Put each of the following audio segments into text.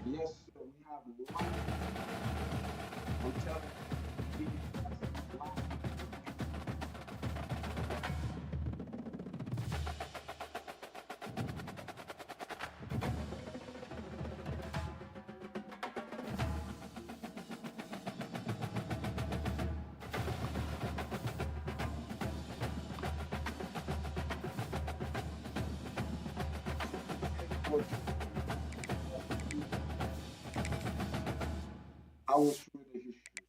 Yes, sir. We have live. I'm telling you, live. I was through the history.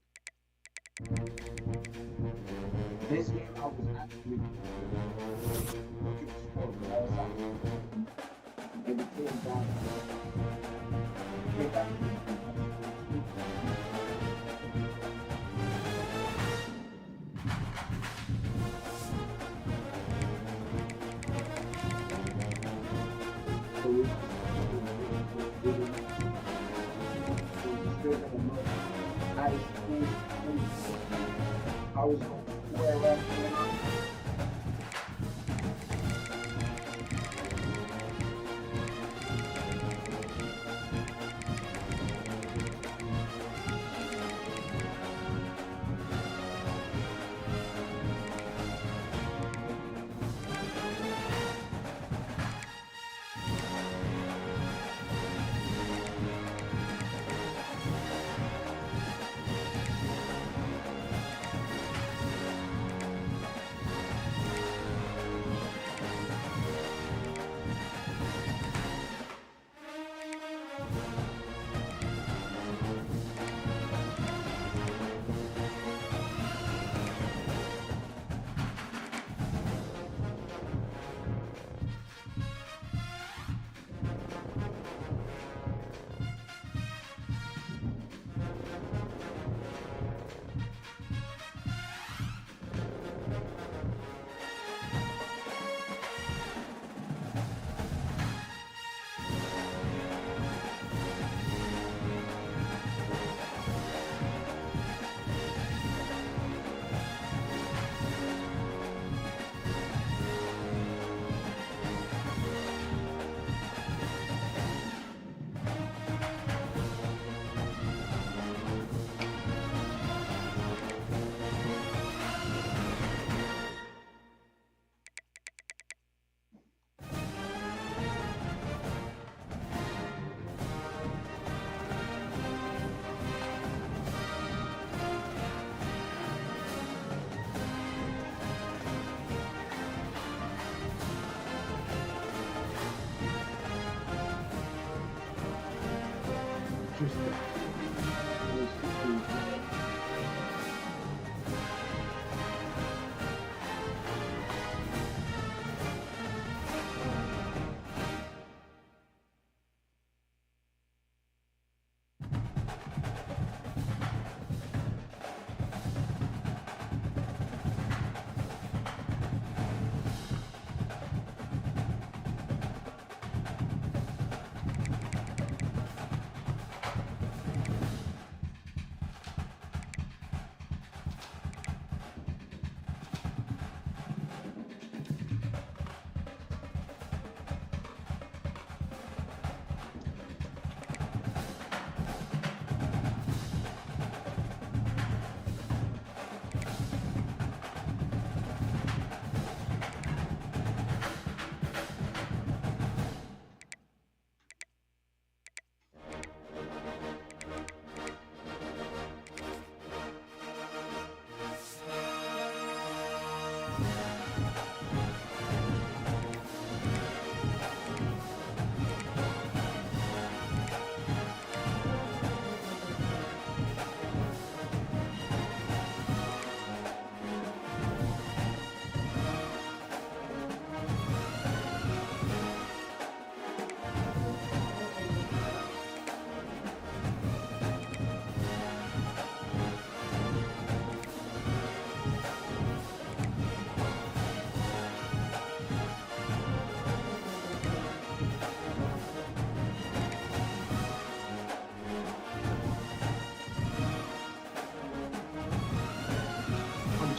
This game, I was actually looking to score, but I was out. And it came down. Came back. So we still gonna look at his school. I was going to square up.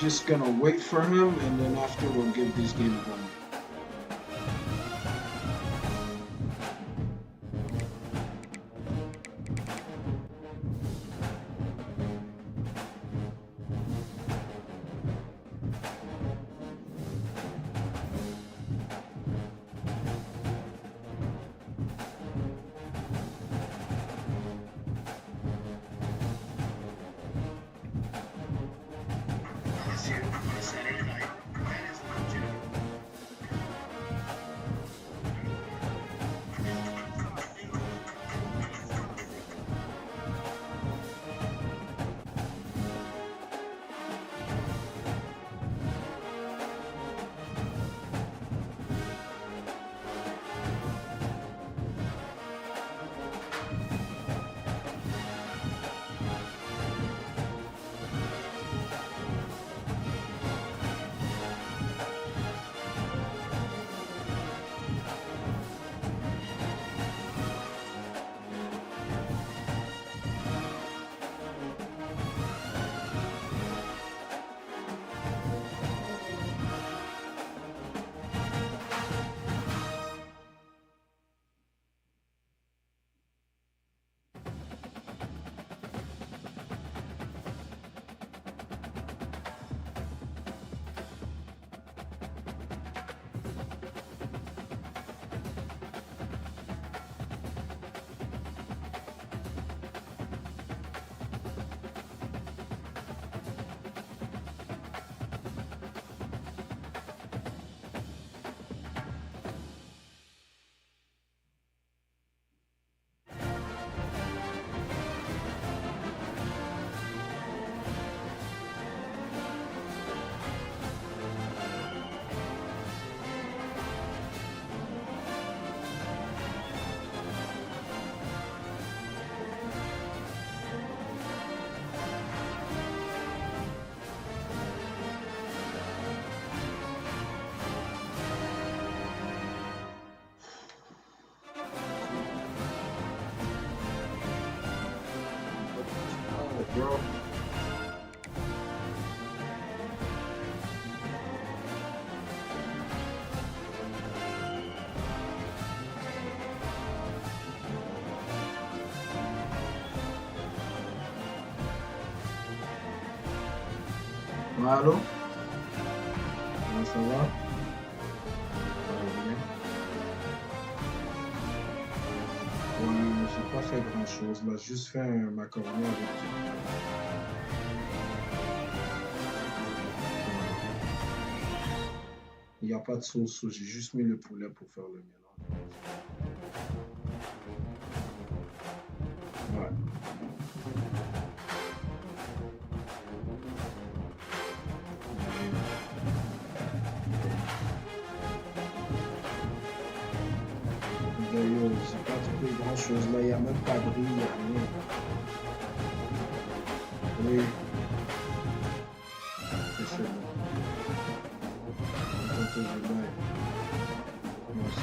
just gonna wait for him, and then after we'll give this game a go. Bro. Allô? Comment ça va? J'ai pas fait grand chose là, juste fait un macaroni avec. Il n'y a pas de sauce, j'ai juste mis le poulet pour faire le mélange. Ouais. D'ailleurs, j'ai pas trouvé grand chose là, il n'y a même pas de riz, il n'y a rien. Oui. C'est bon. Attends, je vais. Merci.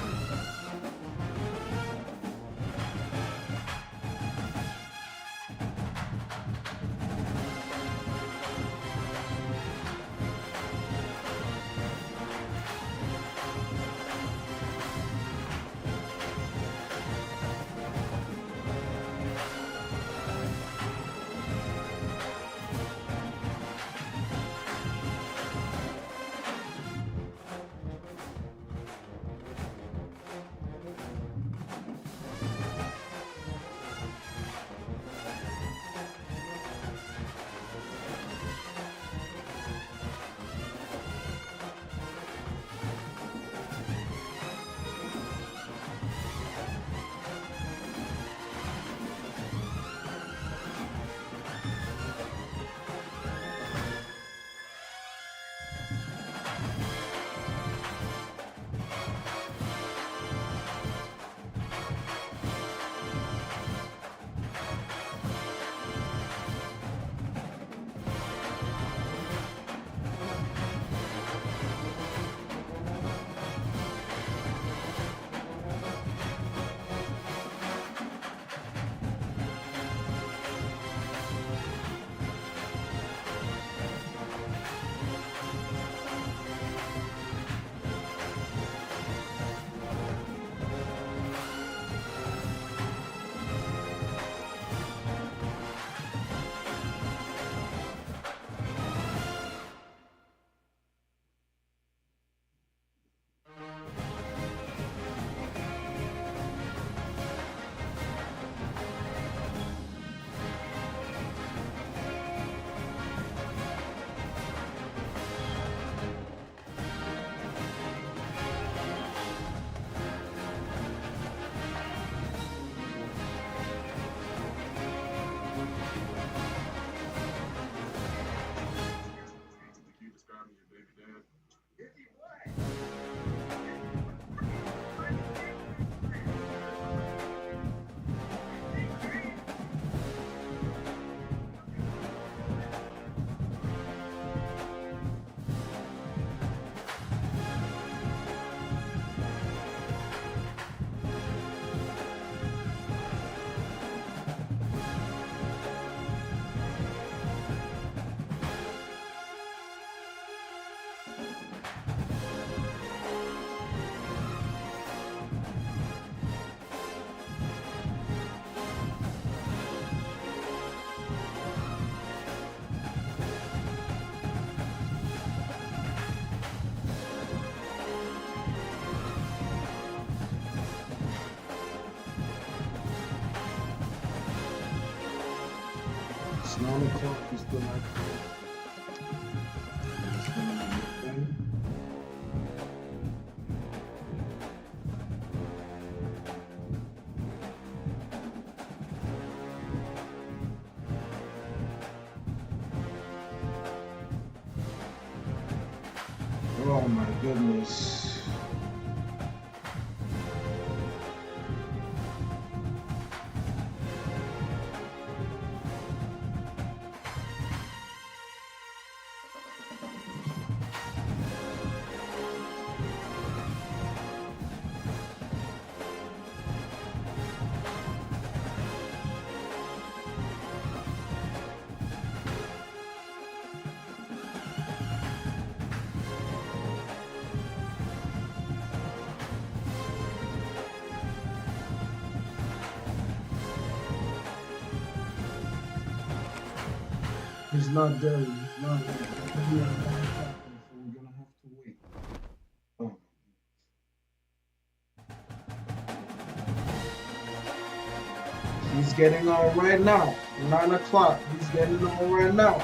It's 9 o'clock, we still not Oh my goodness. He's not there. He's not there. So we're gonna have to wait. Oh. He's getting on right now. 9 o'clock. He's getting on right now.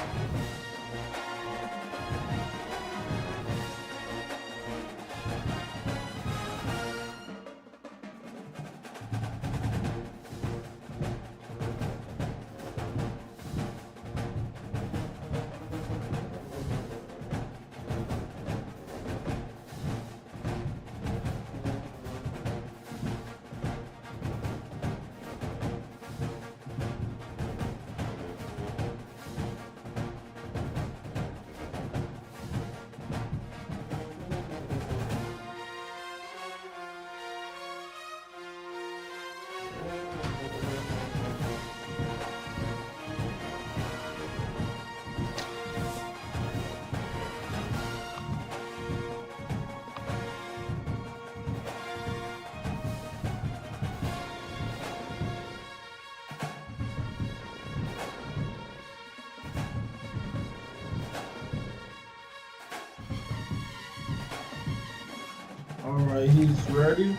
All right, he's ready.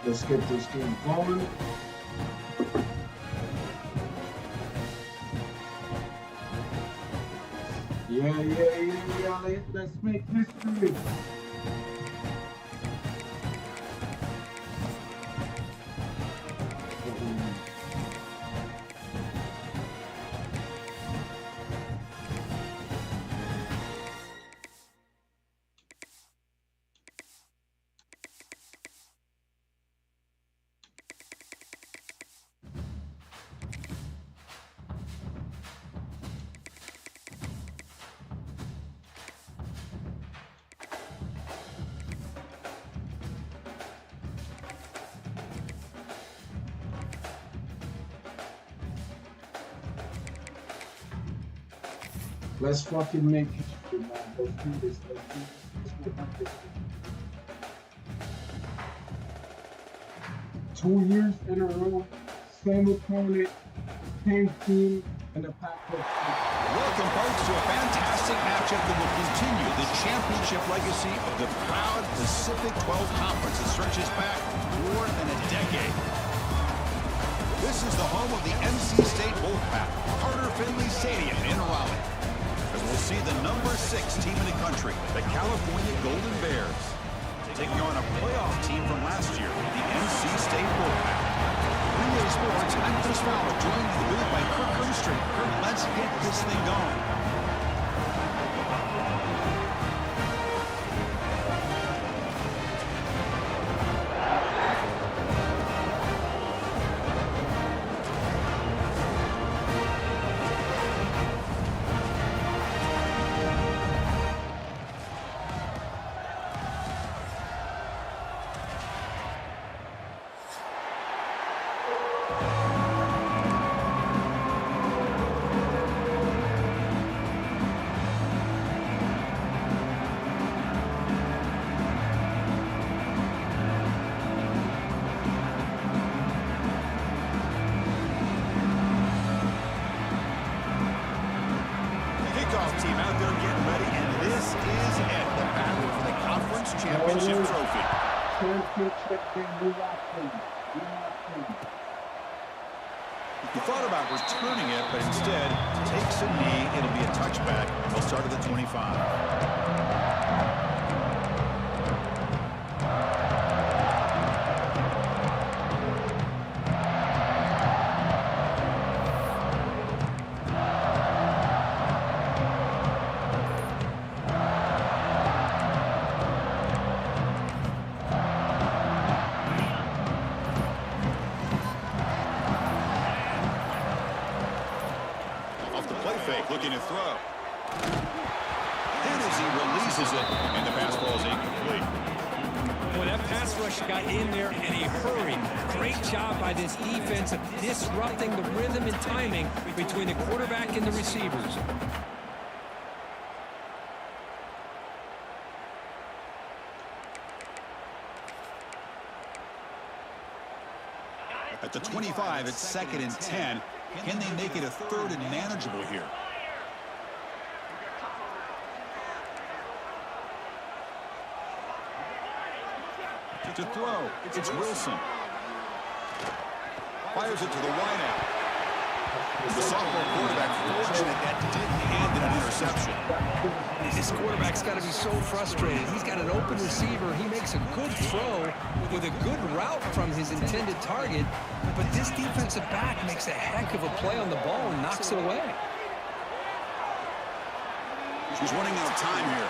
Let's get this game going. Yeah. Let's make history. Let's fucking make history, man. Let's do this. Let's do this. 2 years in a row, same opponent, same team, and the Pac-12 Championship. Welcome, folks, to a fantastic matchup that will continue the championship legacy of the proud Pacific 12 Conference that stretches back more than a decade. This is the home of the NC State Wolfpack, Carter Finley Stadium in Raleigh. As we'll see the number 6 team in the country, the California Golden Bears, taking on a playoff team from last year, the NC State Wolfpack. Relay Sports, I'm Chris Fowler, joined in the booth by Kirk Hermstreet. Kirk, let's get this thing going. He thought about returning it, but instead takes a knee. It'll be a touchback. He'll start at the 25. Looking to throw. And as he releases it, and the pass ball is incomplete. Well, that pass rush got in there in a hurry. Great job by this defense of disrupting the rhythm and timing between the quarterback and the receivers. At the 25, it's 2nd and 10. Can they make it a 3rd and manageable here? To throw, it's Wilson. Fires it to the wideout. The sophomore quarterback fortunate that didn't hand it an interception. This quarterback's got to be so frustrated. He's got an open receiver. He makes a good throw with a good route from his intended target, but this defensive back makes a heck of a play on the ball and knocks it away. He's running out of time here.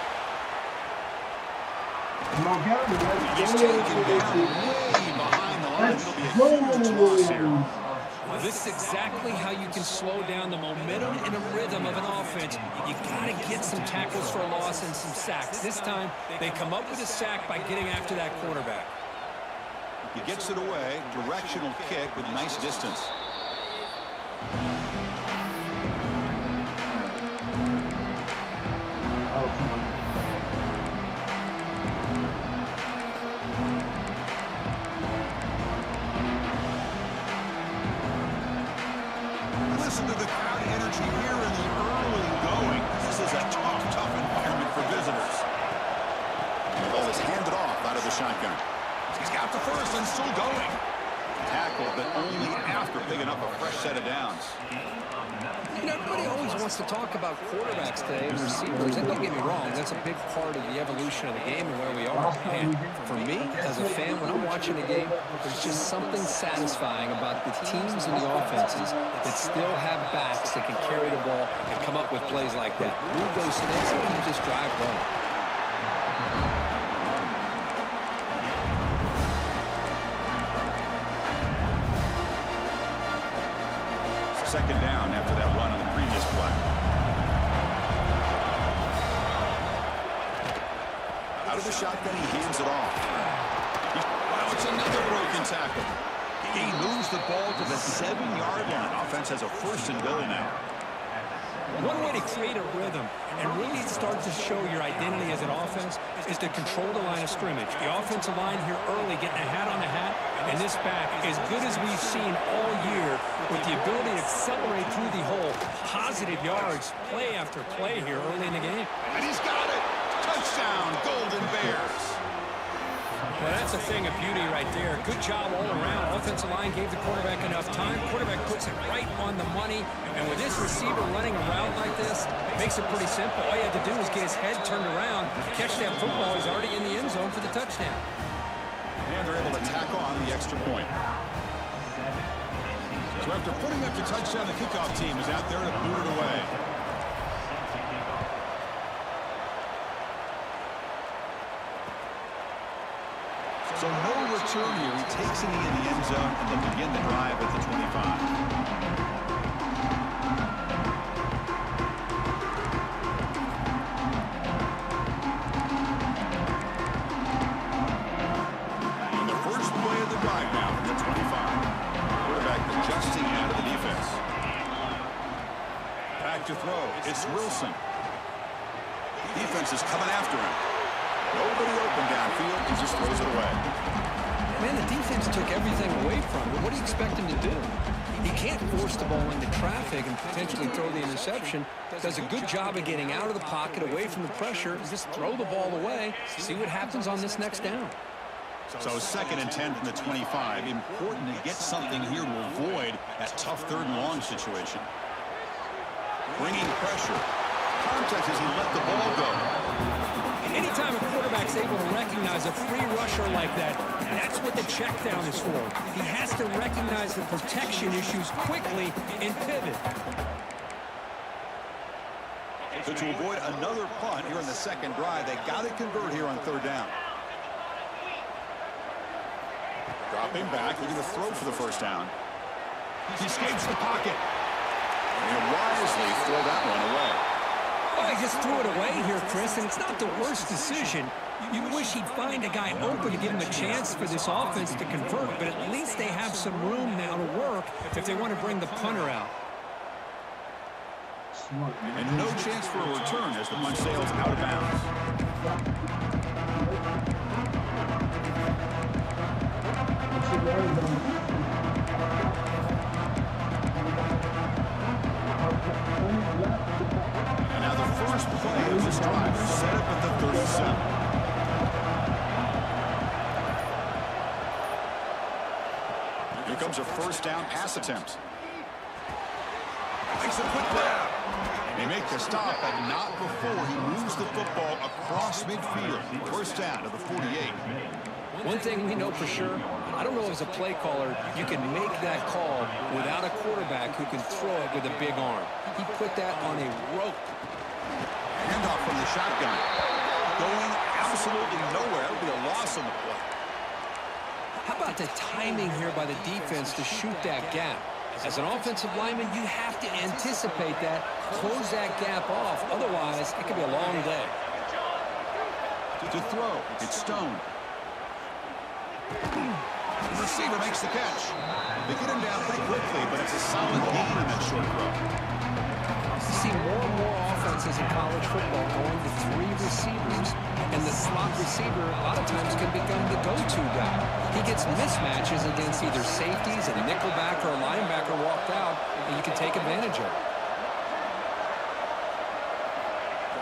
He's taken down way behind the line. It'll be a huge loss here. Well, this is exactly how you can slow down the momentum and the rhythm of an offense. You got to get some tackles for a loss and some sacks. This time, they come up with a sack by getting after that quarterback. He gets it away. Directional kick with nice distance. Listen to the crowd energy here in the early going. This is a tough environment for visitors. The ball is handed off out of the shotgun. He's got the first and still going. Tackle, but only after picking up a fresh set of downs. You know, everybody always wants to talk about quarterbacks today and receivers, and don't get me wrong, that's a big part of the evolution of the game and where we are. And for me, as a fan, when I'm watching a game, there's just something satisfying about the teams and the offenses that still have backs that can carry the ball and come up with plays like that. Move those sticks and you just drive home. Second down after that run on the previous play. Out of the shotgun, he hands it off. Wow, it's another broken tackle. He moves the ball to the 7-yard line. Offense has a 1st and goal now. One way to create a rhythm and really start to show your identity as an offense is to control the line of scrimmage. The offensive line here early getting a hat on a hat, and this back, as good as we've seen all year, with the ability to accelerate through the hole, positive yards, play after play here early in the game. And he's got it! Touchdown, Golden Bears! Well, that's a thing of beauty right there. Good job all around. Offensive line gave the quarterback enough time. Quarterback puts it right on the money. And with this receiver running around like this, it makes it pretty simple. All you had to do was get his head turned around, catch that football. He's already in the end zone for the touchdown. And they're able to tack on the extra point. So after putting up the touchdown, the kickoff team is out there to boot it away. So no return here. He takes a knee in the end zone, and they'll begin the drive at the 25. And the first play of the drive now from the 25. Quarterback adjusting out of the defense. Back to throw. It's Wilson. Defense is coming after him. Nobody open downfield. He just throws it away. Man, the defense took everything away from him. What do you expect him to do? He can't force the ball into traffic and potentially throw the interception. Does a good job of getting out of the pocket, away from the pressure, and just throw the ball away. See what happens on this next down. So 2nd and 10 from the 25. Important to get something here to avoid that tough 3rd and long situation. Bringing pressure. Context as he let the ball go. Anytime a quarterback's able to recognize a free rusher like that, that's what the check down is for. He has to recognize the protection issues quickly and pivot. So to avoid another punt here in the 2nd drive, they got to convert here on 3rd down. Dropping back, looking to throw for the 1st down. He escapes the pocket. And he'll wisely throw that one away. Well, he just threw it away here, Chris, and it's not the worst decision. You wish he'd find a guy open to give him a chance for this offense to convert, but at least they have some room now to work if they want to bring the punter out. And no chance for a return as the punt sails out of bounds. And now the first play of this drive is set up at the 37. Here comes a 1st down pass attempt. Makes a quick grab. They make the stop, but not before he moves the football across midfield. 1st down to the 48. One thing we know for sure, I don't know as a play caller, you can make that call without a quarterback who can throw it with a big arm. He put that on a rope. Handoff from the shotgun. Going absolutely nowhere. It'll be a loss on the play. How about the timing here by the defense to shoot that gap? As an offensive lineman, you have to anticipate that, close that gap off. Otherwise, it could be a long day. To throw, it's Stone. The receiver makes the catch. They get him down pretty quickly, but it's a solid gain on that short throw. You see more and more offenses in college football going to 3 receivers, and the slot receiver a lot of times can become the go-to guy. He gets mismatches against either safeties, a nickelback, or a linebacker walked out, and you can take advantage of it.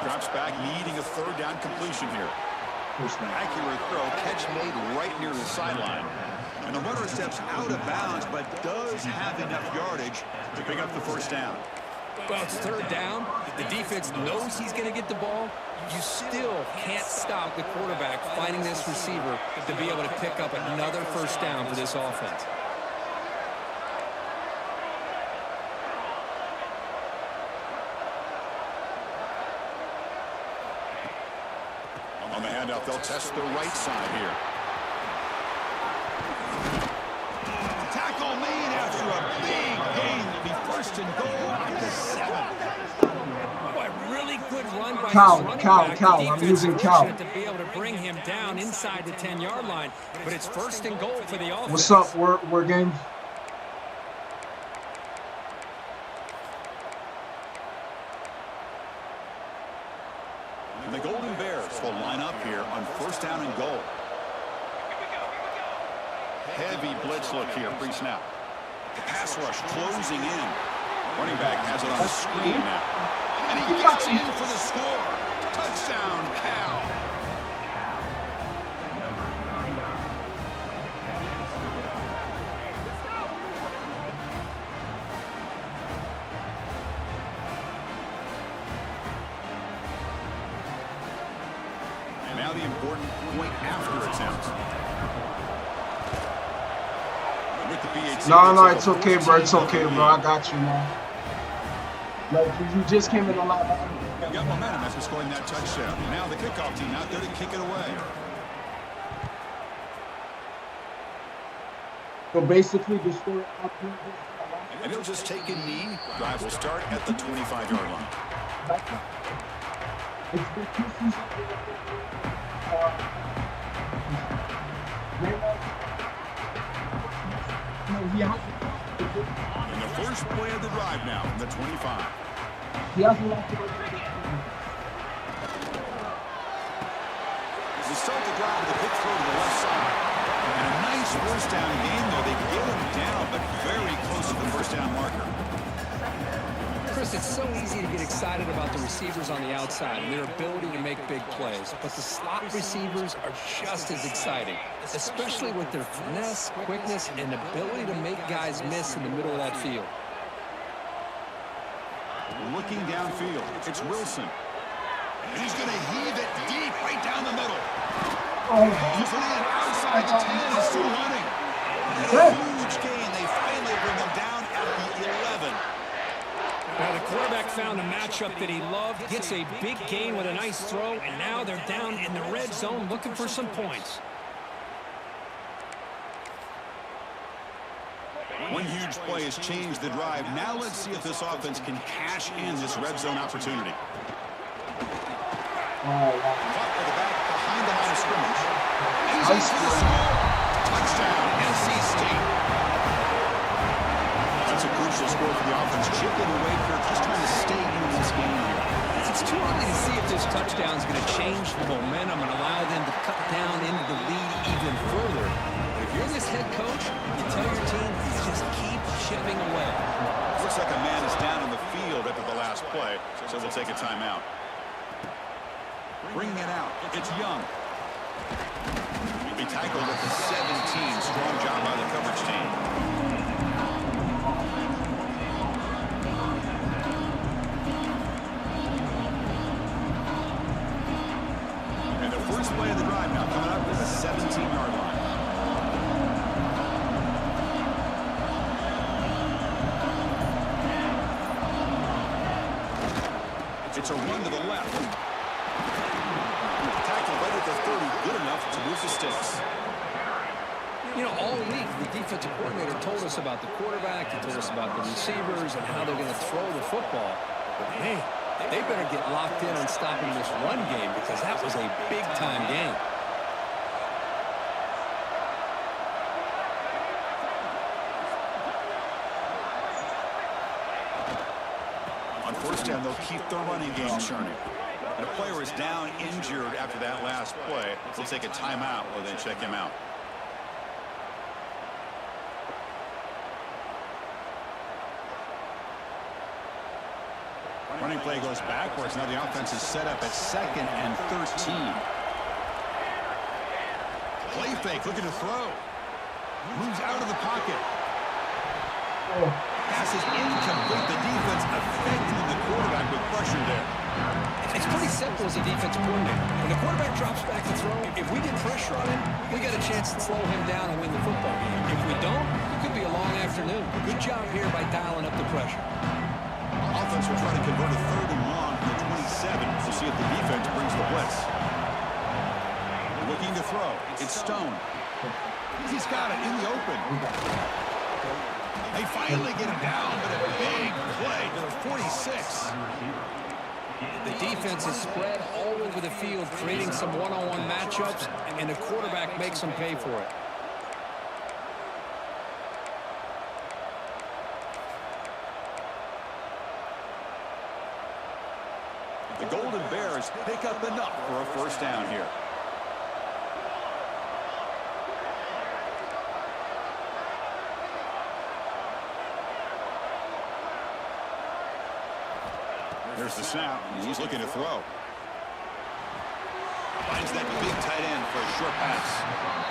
Drops back, needing a 3rd down completion here. Accurate throw, catch made right near the sideline. And the runner steps out of bounds, but does have enough yardage to pick up the 1st down. Well, it's 3rd down. The defense knows he's going to get the ball. You still can't stop the quarterback finding this receiver to be able to pick up another 1st down for this offense. On the handoff, they'll test the right side here. Tackle made after a big gain. It'll be 1st and goal at the 7. Oh, a really good run by Cal, this running Cal, back. Cal, The I'm defense using Cal. fortunate to be able to bring him down inside the 10-yard line, but it's 1st and goal for the offense. What's up? We're game. And the Golden Bears will line up here on 1st down and goal. Heavy blitz look here, pre-snap. The pass rush closing in. Running back has it on the screen now. And he gets in for the score. Touchdown, Cal. And now the important point after attempt. With the BAT, No, it's okay, bro. It's okay, bro. I got you, man. Like, you just came in a lot. They got momentum after scoring that touchdown. Now the kickoff team out there to kick it away. So basically, the story. And he'll just take a knee. Drive will start at the 25-yard line. It's the two seasons. And the first play of the drive now from the 25. He hasn't lost it. They start the drive with a quick throw to the left side. And a nice 1st down gain, though. They get him down, but very close to the 1st down marker. Chris, it's so easy to get excited about the receivers on the outside and their ability to make big plays, but the slot receivers are just as exciting, especially with their finesse, quickness, and ability to make guys miss in the middle of that field. Looking downfield, it's Wilson. He's going to heave it deep right down the middle. He's in outside the 10, he's still running. Huge gain. They finally bring him down at the 11. Well, the quarterback found a matchup that he loved, gets a big gain with a nice throw, and now they're down in the red zone looking for some points. One huge play has changed the drive. Now let's see if this offense can cash in this red zone opportunity. Caught with the back behind the line of scrimmage. Easy for the score. Touchdown, NC State. That's a crucial score for the offense. Chipping away here, just trying to stay in this game here. It's too early to see if this touchdown is going to change the momentum and allow them to cut down into the lead even further. But if you're this head coach, you tell your team, just keep chipping away. Looks like a man is down on the field after the last play, so we'll take a timeout. Bringing it out, it's Young. He tackled at the 17. Strong job by the coverage team. And the first play of the drive now coming up is the 17-yard line. It's a run to the left. Tackle right at the 30, good enough to move the sticks. You know, all week, the defensive coordinator told us about the quarterback, he told us about the receivers and how they're going to throw the football. But, hey, they better get locked in on stopping this run game because that was a big-time game. On first down, they'll keep the running game churning. And a player is down injured after that last play. They'll take a timeout while they check him out. Running play goes backwards. Now the offense is set up at 2nd and 13. Play fake, looking to throw. Moves out of the pocket. Pass is incomplete. The defense affecting the quarterback with pressure there. It's pretty simple as a defensive coordinator. When the quarterback drops back to throw, if we get pressure on him, we got a chance to slow him down and win the football game. If we don't, it could be a long afternoon. Good job here by dialing up the pressure. Offense will try to convert a 3rd and long to the 27. We'll see if the defense brings the blitz. Looking to throw. It's Stone. He's got it in the open. They finally get him down, but a big play to the 46. The defense is spread all over the field, creating some one-on-one matchups, and the quarterback makes them pay for it. The Golden Bears pick up enough for a first down here. There's the snap, and he's looking to throw. Finds that big tight end for a short pass.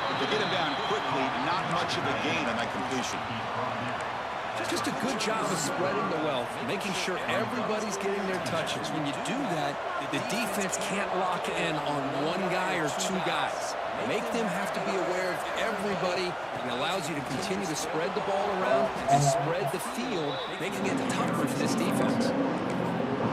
But to get him down quickly, not much of a gain on that completion. Just a good job of spreading the wealth, making sure everybody's getting their touches. When you do that, the defense can't lock in on one guy or two guys. Make them have to be aware of everybody, and allows you to continue to spread the ball around and spread the field, making it tougher for this defense.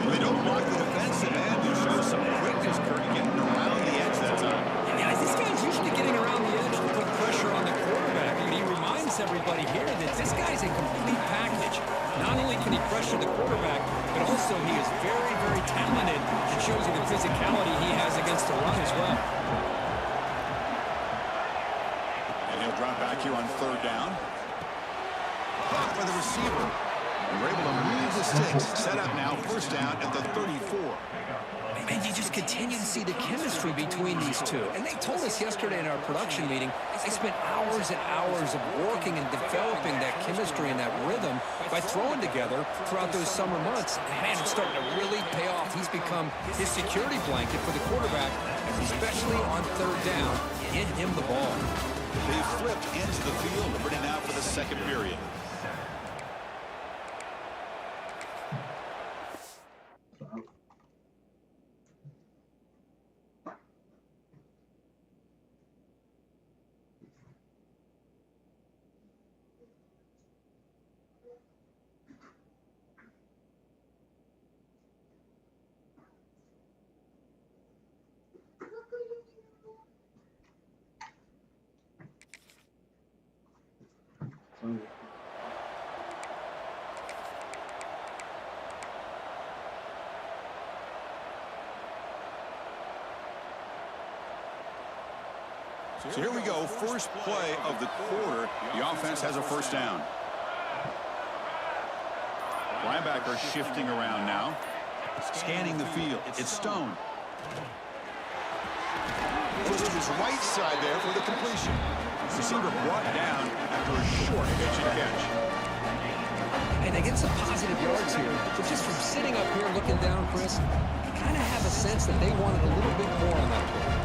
They don't block the defensive end. They show some quickness, Kurt, getting around the edge that time. Yeah, this guy's usually getting around the edge to put pressure on the quarterback. And he reminds everybody here that this guy's a complete package. Not only can he pressure the quarterback, but also he is very, very talented. It shows you the physicality he has against the run as well. And he'll drop back here on 3rd down. Blocked by the receiver. And we're able to move the sticks. Set up now, first down at the 34. And you just continue to see the chemistry between these two. And they told us yesterday in our production meeting, they spent hours and hours of working and developing that chemistry and that rhythm by throwing together throughout those summer months. And man, it's starting to really pay off. He's become his security blanket for the quarterback, especially on third down. Get him the ball. They flipped into the field, ready now for the second period. So here we go, first play of the quarter. The offense has a first down. Linebacker shifting around now. Scanning the field. It's Stone. Goes to his right side there for the completion. Receiver brought down after a short pitch and catch. And they get some positive yards here. But just from sitting up here looking down, Chris, you kind of have a sense that they wanted a little bit more on that play.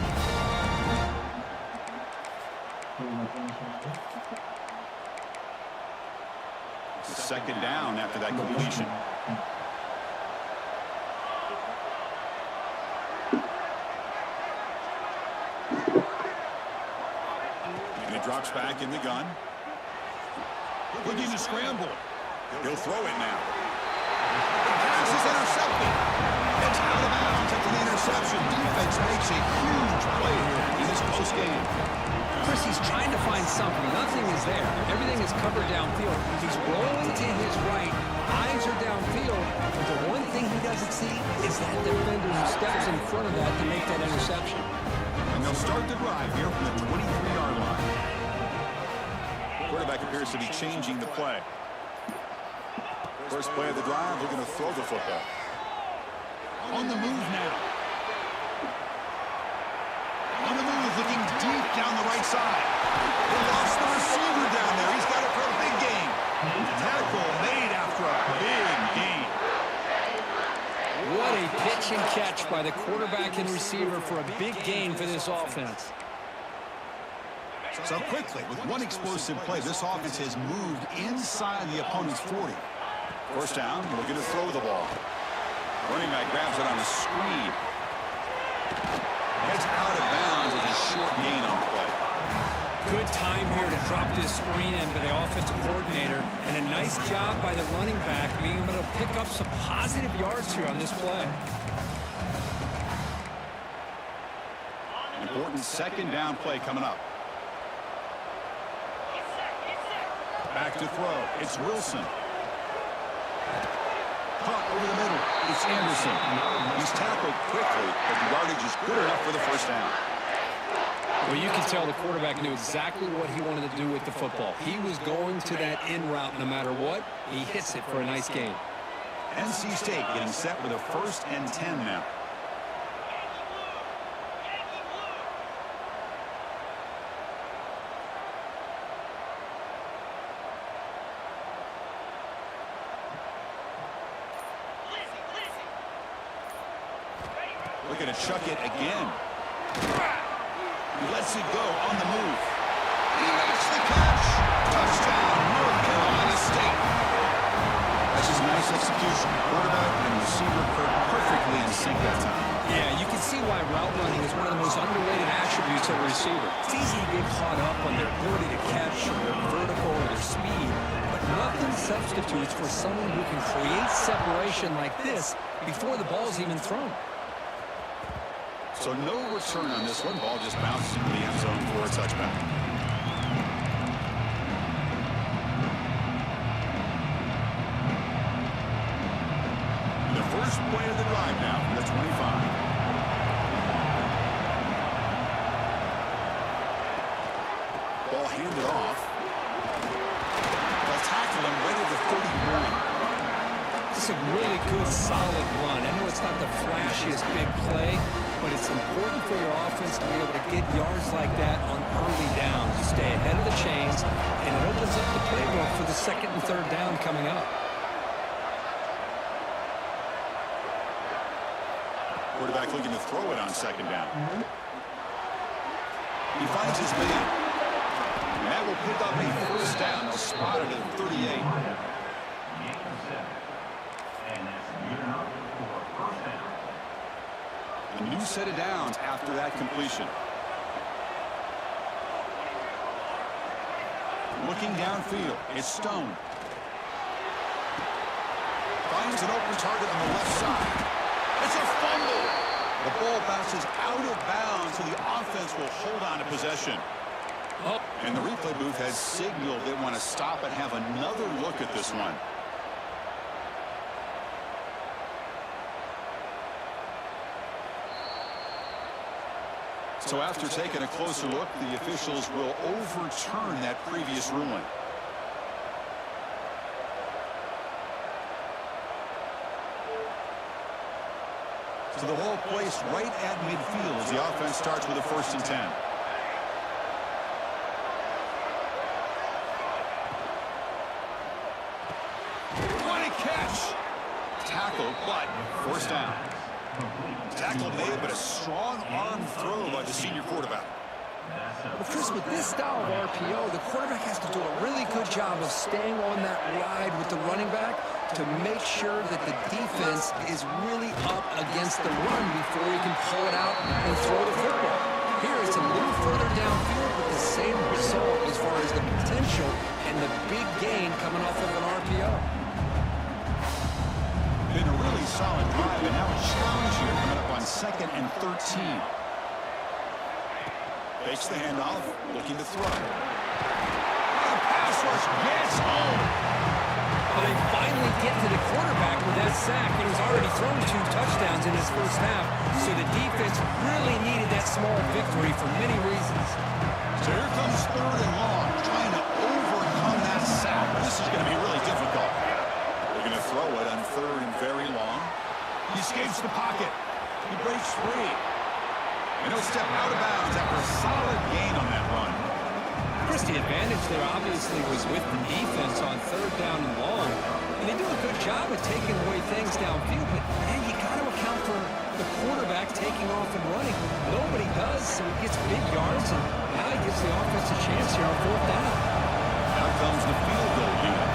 Second down after that completion. And he drops back in the gun. Looking to scramble. He'll throw it now. The pass is intercepted. It's out of bounds after the interception. Defense makes a huge play here in this close game. Chris, he's trying to find something. Nothing is there. Everything is covered downfield. He's rolling to his right. Eyes are downfield. But the one thing he doesn't see is that defender who steps in front of that to make that interception. And they'll start the drive here from the 23-yard line. Quarterback appears to be changing the play. First play of the drive, they're going to throw the football. On the move now. On the move, looking deep down the right side. They lost the receiver down there. He's got it for a big gain. Tackle made after a big gain. What a pitch and catch by the quarterback and receiver for a big gain for this offense. So quickly, with one explosive play, this offense has moved inside the opponent's 40. First down, looking to throw the ball. Running back grabs it on a screen. Heads out of bounds with a short gain on the play. Good time here to drop this screen in by the offensive coordinator, and a nice job by the running back being able to pick up some positive yards here on this play. Important second down play coming up. Back to throw. It's Wilson. Caught over the middle. It's Anderson. He's tackled quickly, but the yardage is good enough for the first down. Well, you can tell the quarterback knew exactly what he wanted to do with the football. He was going to that in route no matter what. He hits it for a nice gain. NC State getting set with a 1st and 10 now. Looking to chuck it again. He lets it go on the move. He makes the catch. Touchdown, North Carolina State. That's just nice execution. Quarterback and receiver perfectly in sync that time. Yeah, you can see why route running is one of the most underrated attributes of a receiver. It's easy to get caught up on their ability to catch, their vertical, or their speed, but nothing substitutes for someone who can create separation like this before the ball's even thrown. So no return on this one. Ball just bounces into the end zone for a touchback. The first play of the drive now from the 25. Ball handed off. They'll tackle him right at the 31. It's a really good, solid run. I know it's not the flashiest big play, but it's important for your offense to be able to get yards like that on early downs. You stay ahead of the chains, and it opens up the playbook for the second and third down coming up. Quarterback looking to throw it on second down. He finds his man. And that will pick up a first down. They'll spot it at 38. A new set of downs after that completion. Looking downfield, it's Stone. Finds an open target on the left side. It's a fumble. The ball bounces out of bounds, so the offense will hold on to possession. And the replay booth has signaled they want to stop and have another look at this one. So after taking a closer look, the officials will overturn that previous ruling. So the ball placed right at midfield as the offense starts with a 1st and 10. What a catch! Tackle, but first down. Tackle made, but a strong arm throw by the senior quarterback. Well, Chris, with this style of RPO, the quarterback has to do a really good job of staying on that ride with the running back to make sure that the defense is really up against the run before he can pull it out and throw the football. Here, it's a little further downfield with the same result as far as the potential and the big gain coming off of an RPO. Been a really solid drive, and now a challenge here coming up on 2nd and 13. Fakes the handoff, looking to throw. The pass rush gets home. Well, they finally get to the quarterback with that sack, and he's already thrown 2 touchdowns in his first half, so the defense really needed that small victory for many reasons. So here comes 3rd and long, trying to overcome that sack. This is going to be really difficult. They're going to throw it on 3rd and very long. He escapes the pocket. He breaks free. And he'll step out of bounds after a solid gain on that run. Chris, the advantage there obviously was with the defense on 3rd down and long. And they do a good job of taking away things downfield, but man, you got to account for the quarterback taking off and running. Nobody does, so he gets big yards, and now he gives the offense a chance here on 4th down. Now comes the field goal unit.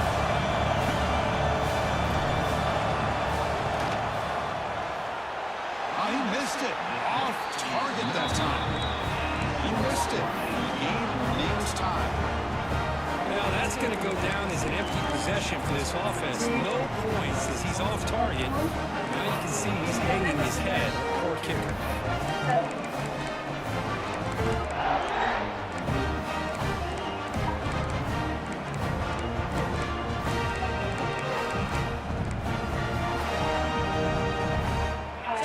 He missed it. Off target that time. He missed it. The game remains tied. Now that's going to go down as an empty possession for this offense. No points as he's off target. Now you can see he's hanging his head. Poor kicker.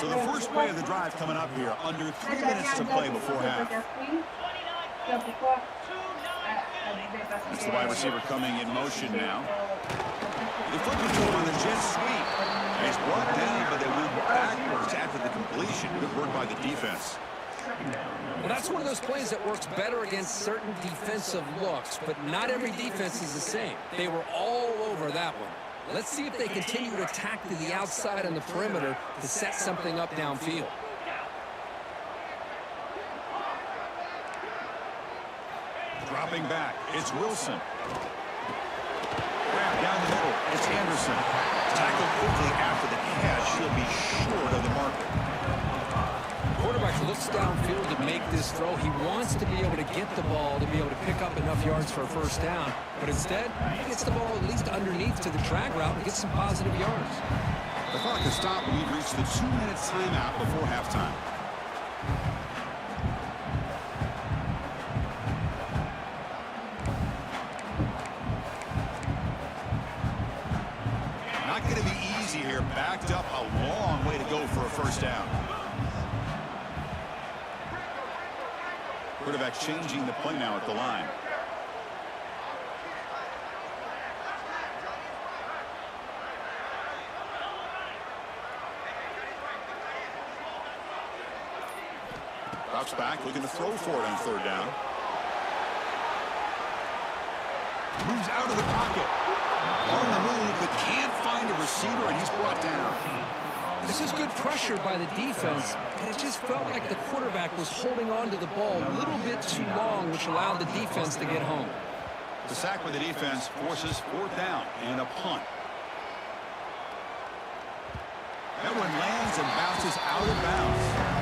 So the first play of the drive coming up here. Under 3 minutes to play before half. It's the wide receiver coming in motion now. They flip it to him on the jet sweep. And he's brought down, but they went backwards after the completion. Good work by the defense. Well, that's one of those plays that works better against certain defensive looks, but not every defense is the same. They were all over that one. Let's see if they continue to attack to the outside on the perimeter to set something up downfield. Dropping back, it's Wilson. Grab down the middle, it's Anderson. Tackled quickly after the catch. He'll be short of the marker. Quarterback looks downfield to make this throw. He wants to be able to get the ball to be able to pick up enough yards for a first down. But instead, he gets the ball at least underneath to the drag route and gets some positive yards. The clock has stopped. We've reached the 2-minute timeout before halftime. Not going to be easy here. Backed up a long way to go for a first down. Quarterback changing the play now at the line. Drops back, looking to throw for it on third down. Moves out of the pocket. On the move, but can't find a receiver, and he's brought down. This is good pressure by the defense, and it just felt like the quarterback was holding on to the ball a little bit too long, which allowed the defense to get home. The sack by the defense forces fourth down and a punt. That one lands and bounces out of bounds.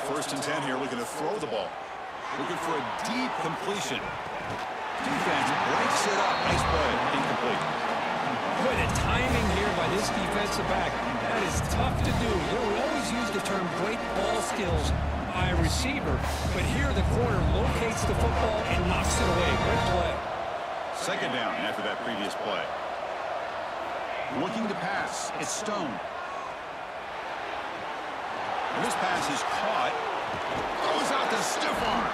First and 10 here, looking to throw the ball. Looking for a deep completion. Defense breaks it up. Nice play. Incomplete. Boy, the timing here by this defensive back, that is tough to do. You know, we always use the term great ball skills by a receiver, but here the corner locates the football and knocks it away. Great play. Second down after that previous play. Looking to pass. It's Stone. This pass is caught. Throws out the stiff arm.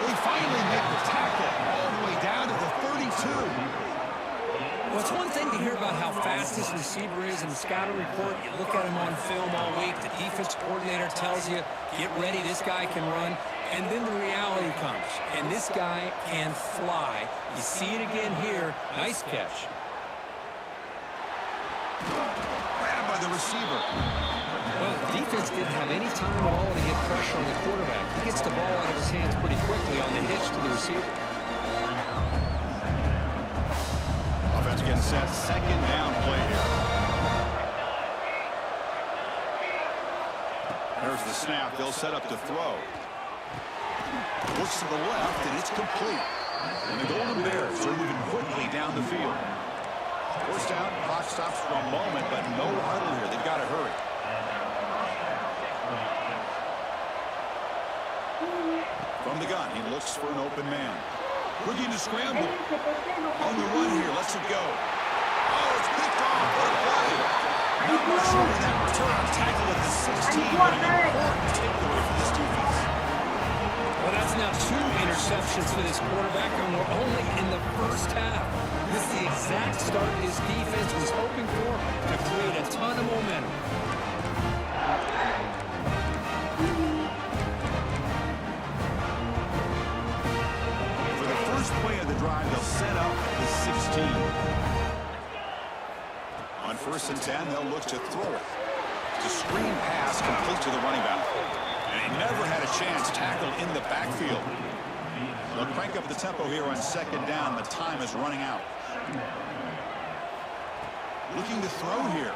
They finally make the tackle all the way down to the 32. Well, it's one thing to hear about how fast this receiver is in the scouting report. You look at him on film all week. The defense coordinator tells you, get ready, this guy can run. And then the reality comes. And this guy can fly. You see it again here. Nice catch. Grabbed by the receiver. Well, the defense didn't have any time at all to get pressure on the quarterback. He gets the ball out of his hands pretty quickly on the hitch to the receiver. Offense getting set. Second down play here. There's the snap. They'll set up to throw. Looks to the left, and it's complete. And the Golden Bears are moving quickly down the field. First down, clock stops for a moment, but no huddle here. They've got to hurry. From the gun, he looks for an open man. Looking to scramble. On the run here, lets it go. Oh, it's picked off. What a play. Not much short of that return tackle at the 16, but an important takeaway for this defense. Well, that's now 2 interceptions for this quarterback, and we're only in the first half. This is the exact start his defense was hoping for to create a ton of momentum. Play of the drive, they'll set up the 16. On first and 10, they'll look to throw it. The screen pass complete to the running back. And he never had a chance tackled in the backfield. They'll crank up the tempo here on second down. The time is running out. Looking to throw here.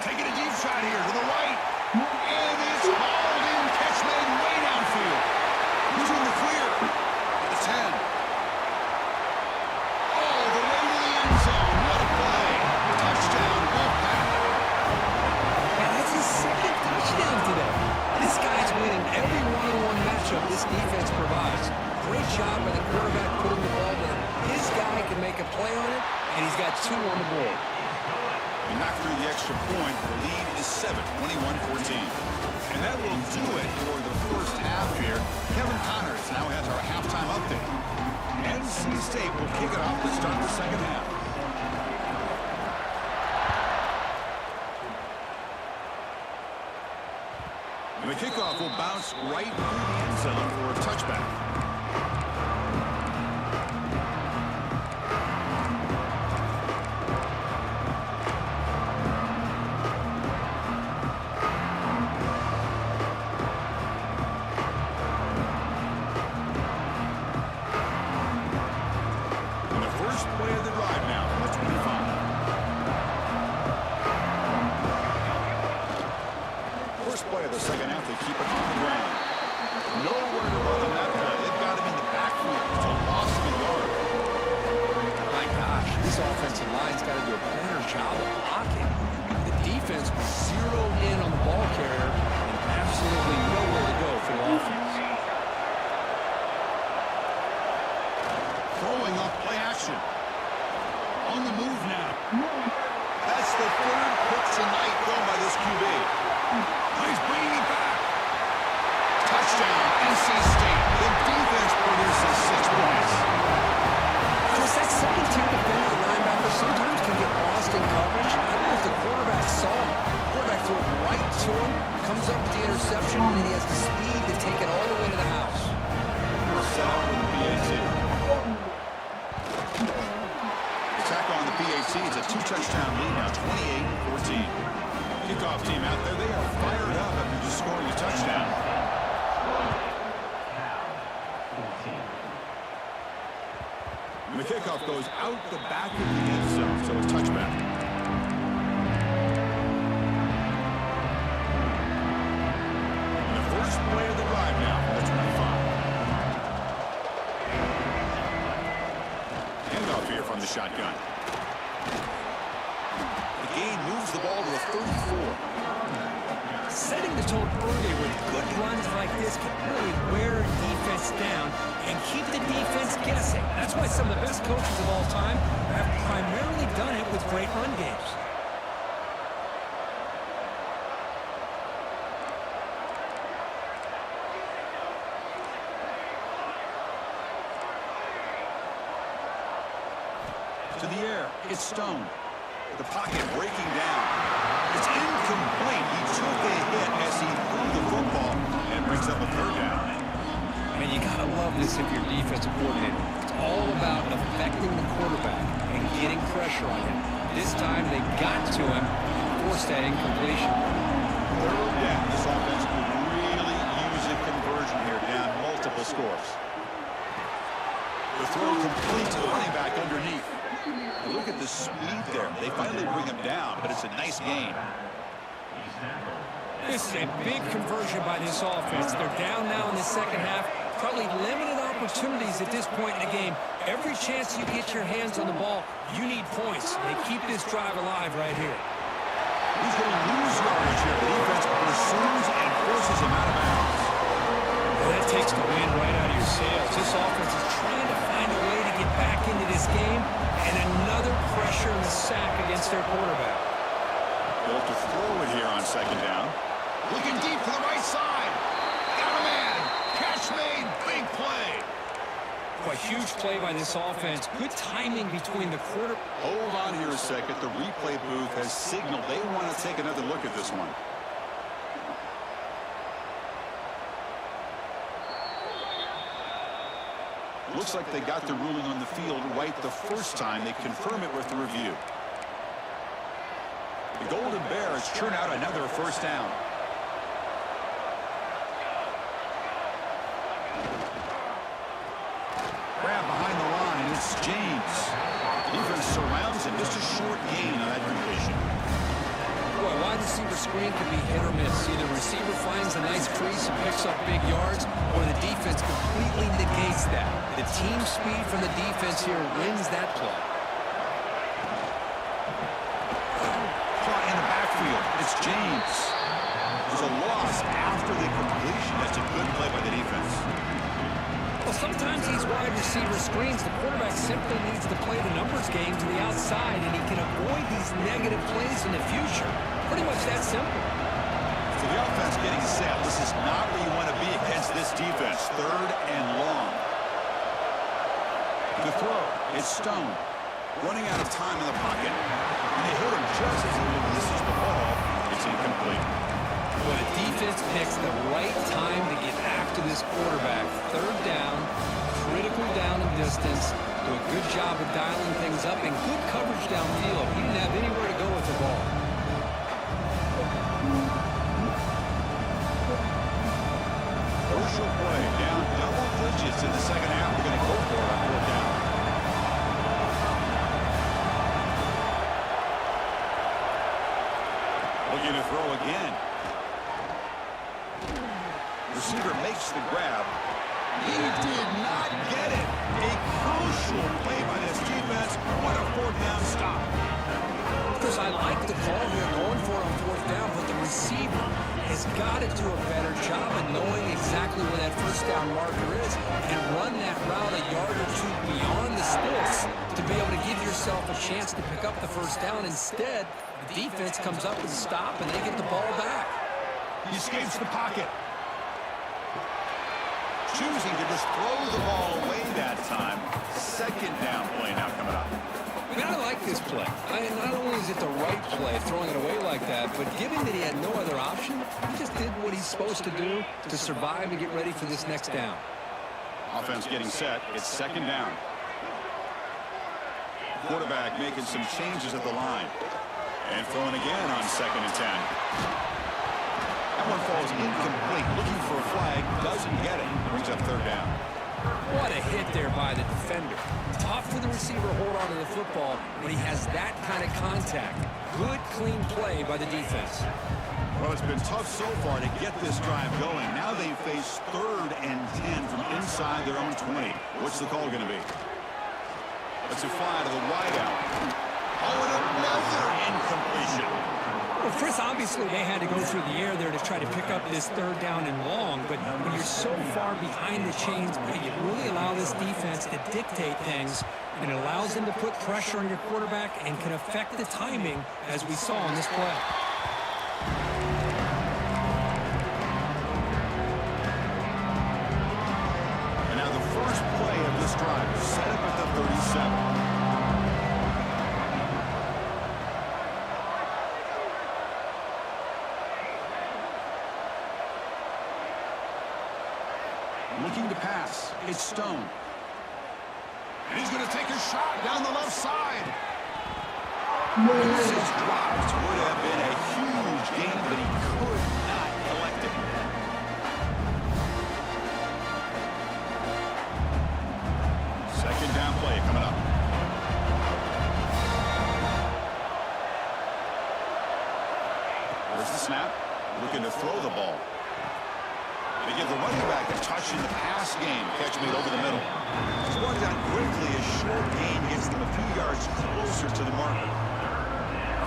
Taking a deep shot here to the right. And it's hauled in. Catch made way downfield. Who's in the clear? The 10. Touchdown, Wolfpack. And that's his second touchdown today. This guy's winning every one-on-one matchup this defense provides. Great job by the quarterback putting the ball there. His guy can make a play on it, and he's got 2 on the board. He knocked through the extra point. The lead is 7, 21-14. And that will do it for the first half here. Kevin Connors now has our halftime update. NC State will kick it off to start the second half. And the kickoff will bounce right through the end zone for a touchback. And the first play of the drive now from the 25. First play of the second half, they keep it on the ground. Nowhere to run on that play. They've got him in the backfield. It's a loss of a yard. My gosh, this offensive line's got to do a better job of blocking. The defense was zeroed in on the ball carrier and absolutely nowhere to go for the offense. Throwing off play action. On the move now. That's the third tonight thrown by this QB. He's bringing it back. Touchdown, NC State. The defense produces 6 points. Chris, that second-tier defender linebacker sometimes can get lost in coverage. I don't know if the quarterback saw him. The quarterback threw it right to him, comes up with the interception, and he has the speed to take it all the way to the house. Set up with the PAT. Attack on the PAT. It's a 2-touchdown lead now, 28-14. Kickoff team out there, they are fired up after just scoring a touchdown. And the kickoff goes out the back of the end zone, so it's touchback. And the first play of the drive now, that's 25. Handoff here from the shotgun. The gain moves the ball to the 34. Setting the tone early with good runs like this can really wear defense down and keep the defense guessing. That's why some of the best coaches of all time have primarily done it with great run games. To the air, it's Stone. The pocket breaking down. It's incomplete. He took a hit as he threw the football and brings up a 3rd down. I mean, you got to love this if you're defensive coordinator. It's all about affecting the quarterback and getting pressure on him. This time they got to him and forced that incompletion. 3rd down. This offense could really use a conversion here, down multiple scores. The throw complete to the running back underneath. And look at the speed there. They finally bring him down, but it's a nice gain. This is a big conversion by this offense. They're down now in the second half. Probably limited opportunities at this point in the game. Every chance you get your hands on the ball, you need points. They keep this drive alive right here. He's going to lose yardage here. The defense pursues and forces him out of bounds. Well, that takes the wind right out of your sails. This offense is trying to find a way to get back into this game, and another pressure in the sack against their quarterback. Built to throw it here on 2nd down. Looking deep to the right side. Got a man. Catch made. Big play. A huge play by this offense. Good timing between the quarter. Hold on here a second. The replay booth has signaled they want to take another look at this one. Looks like they got the ruling on the field right the first time. They confirm it with the review. The Golden Bears churn out another 1st down. Grab behind the line. It's James. Defense surrounds him. Just a short gain on that completion. Boy, wide receiver screen can be hit or miss. Either receiver finds a nice crease and picks up big yards, or the defense completely negates that. The team speed from the defense here wins that play. Caught in the backfield. It's James. There's a loss after the completion. That's a good play by the defense. Well, sometimes these wide receiver screens, the quarterback simply needs to play the numbers game to the outside, and he can avoid these negative plays in the future. Pretty much that simple. So the offense getting set. This is not where you want to be against this defense. 3rd and long. The throw. It's Stone. Running out of time in the pocket. And they hit him just as he releases the ball. It's incomplete. Well, the defense picks the right time to get after this quarterback. 3rd down, critical down and distance. Do a good job of dialing things up and good coverage downfield. He didn't have anywhere to go with the ball. Crucial play. Down double digits in the second half. We're going to go for it on 4th down. Looking to throw again. Receiver makes the grab. He did not get it. A crucial play by this defense. What a 4th down stop. Chris, I like the call here going for it on 4th down, but the receiver has got to do a better job of knowing exactly where that 1st down marker is and run that route a yard or two beyond the sticks to to be able to give yourself a chance to pick up the first down. Instead, the defense comes up with a stop, and they get the ball back. He escapes the pocket. Choosing to just throw the ball away that time. Second down play now coming up. I mean, I like this play. Not only is it the right play, throwing it away like that, but given that he had no other option, he just did what he's supposed to do to survive and get ready for this next down. Offense getting set. It's second down. Quarterback making some changes at the line. And throwing again on 2nd and 10. That one falls incomplete. Looking for a flag. Doesn't get it. Brings up 3rd down. What a hit there by the defender. Tough for the receiver to hold on to the football when he has that kind of contact. Good, clean play by the defense. Well, it's been tough so far to get this drive going. Now they face 3rd and 10 from inside their own 20. What's the call going to be? Let's fly to the wideout. Oh, and another incompletion. Well, Chris, obviously they had to go through the air there to try to pick up this 3rd down and long, but when you're so far behind the chains, you really allow this defense to dictate things, and it allows them to put pressure on your quarterback and can affect the timing, as we saw in this play. And now the first play of this drive set up at the 37. Looking to pass. It's Stone. And he's going to take a shot down the left side. This is dropped. Would have been a huge gain, but he could not collect it. Second down play coming up. There's the snap. Looking to throw the ball. They give the running back a touch in the pass game. Catch made over the middle. Scored down quickly. A short gain gets them a few yards closer to the marker.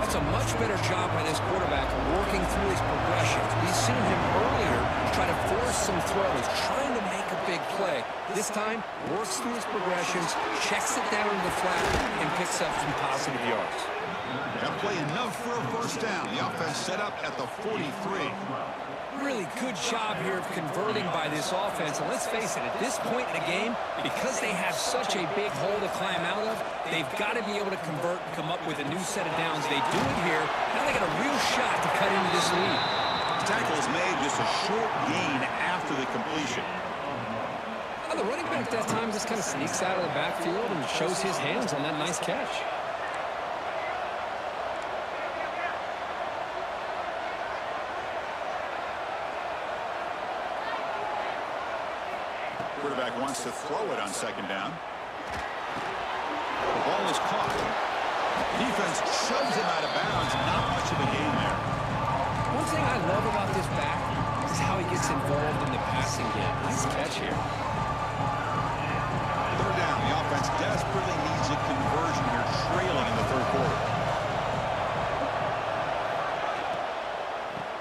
That's a much better job by this quarterback working through his progressions. We've seen him earlier try to force some throws, trying to make a big play. This time, works through his progressions, checks it down in the flat, and picks up some positive yards. That play enough for a first down. The offense set up at the 43. Really good job here of converting by this offense. And let's face it, at this point in the game, because they have such a big hole to climb out of, they've got to be able to convert and come up with a new set of downs. They do it here. Now they got a real shot to cut into this lead. The tackle is made, just a short gain after the completion. Well, the running back that time just kind of sneaks out of the backfield and shows his hands on that nice catch. Quarterback wants to throw it on second down. The ball is caught. Defense shoves him out of bounds. Not much of a gain there. One thing I love about this back is how he gets involved in the passing game. Nice catch here. Third down. The offense desperately needs a conversion here, trailing in the third quarter.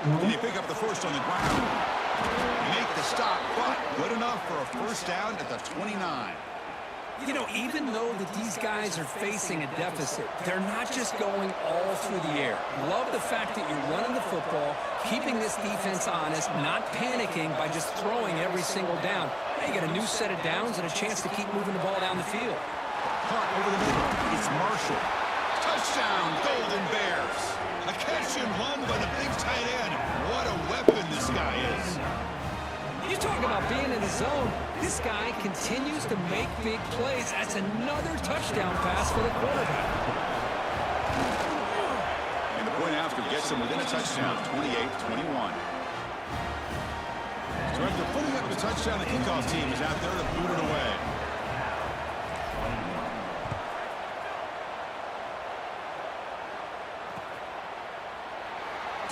Can they pick up the first on the ground? Make the stop, but good enough for a first down at the 29. You know, even though that these guys are facing a deficit, they're not just going all through the air. Love the fact that you're running the football, keeping this defense honest, not panicking by just throwing every single down. Now you got a new set of downs and a chance to keep moving the ball down the field. Caught over the middle. It's Marshall. Touchdown, Golden Bears. A catch and run by the big tight end. What a weapon this guy is. You talk about being in the zone. This guy continues to make big plays. That's another touchdown pass for the quarterback. And the point after gets him within a touchdown, 28-21. So after putting up the touchdown, the kickoff team is out there to boot it away.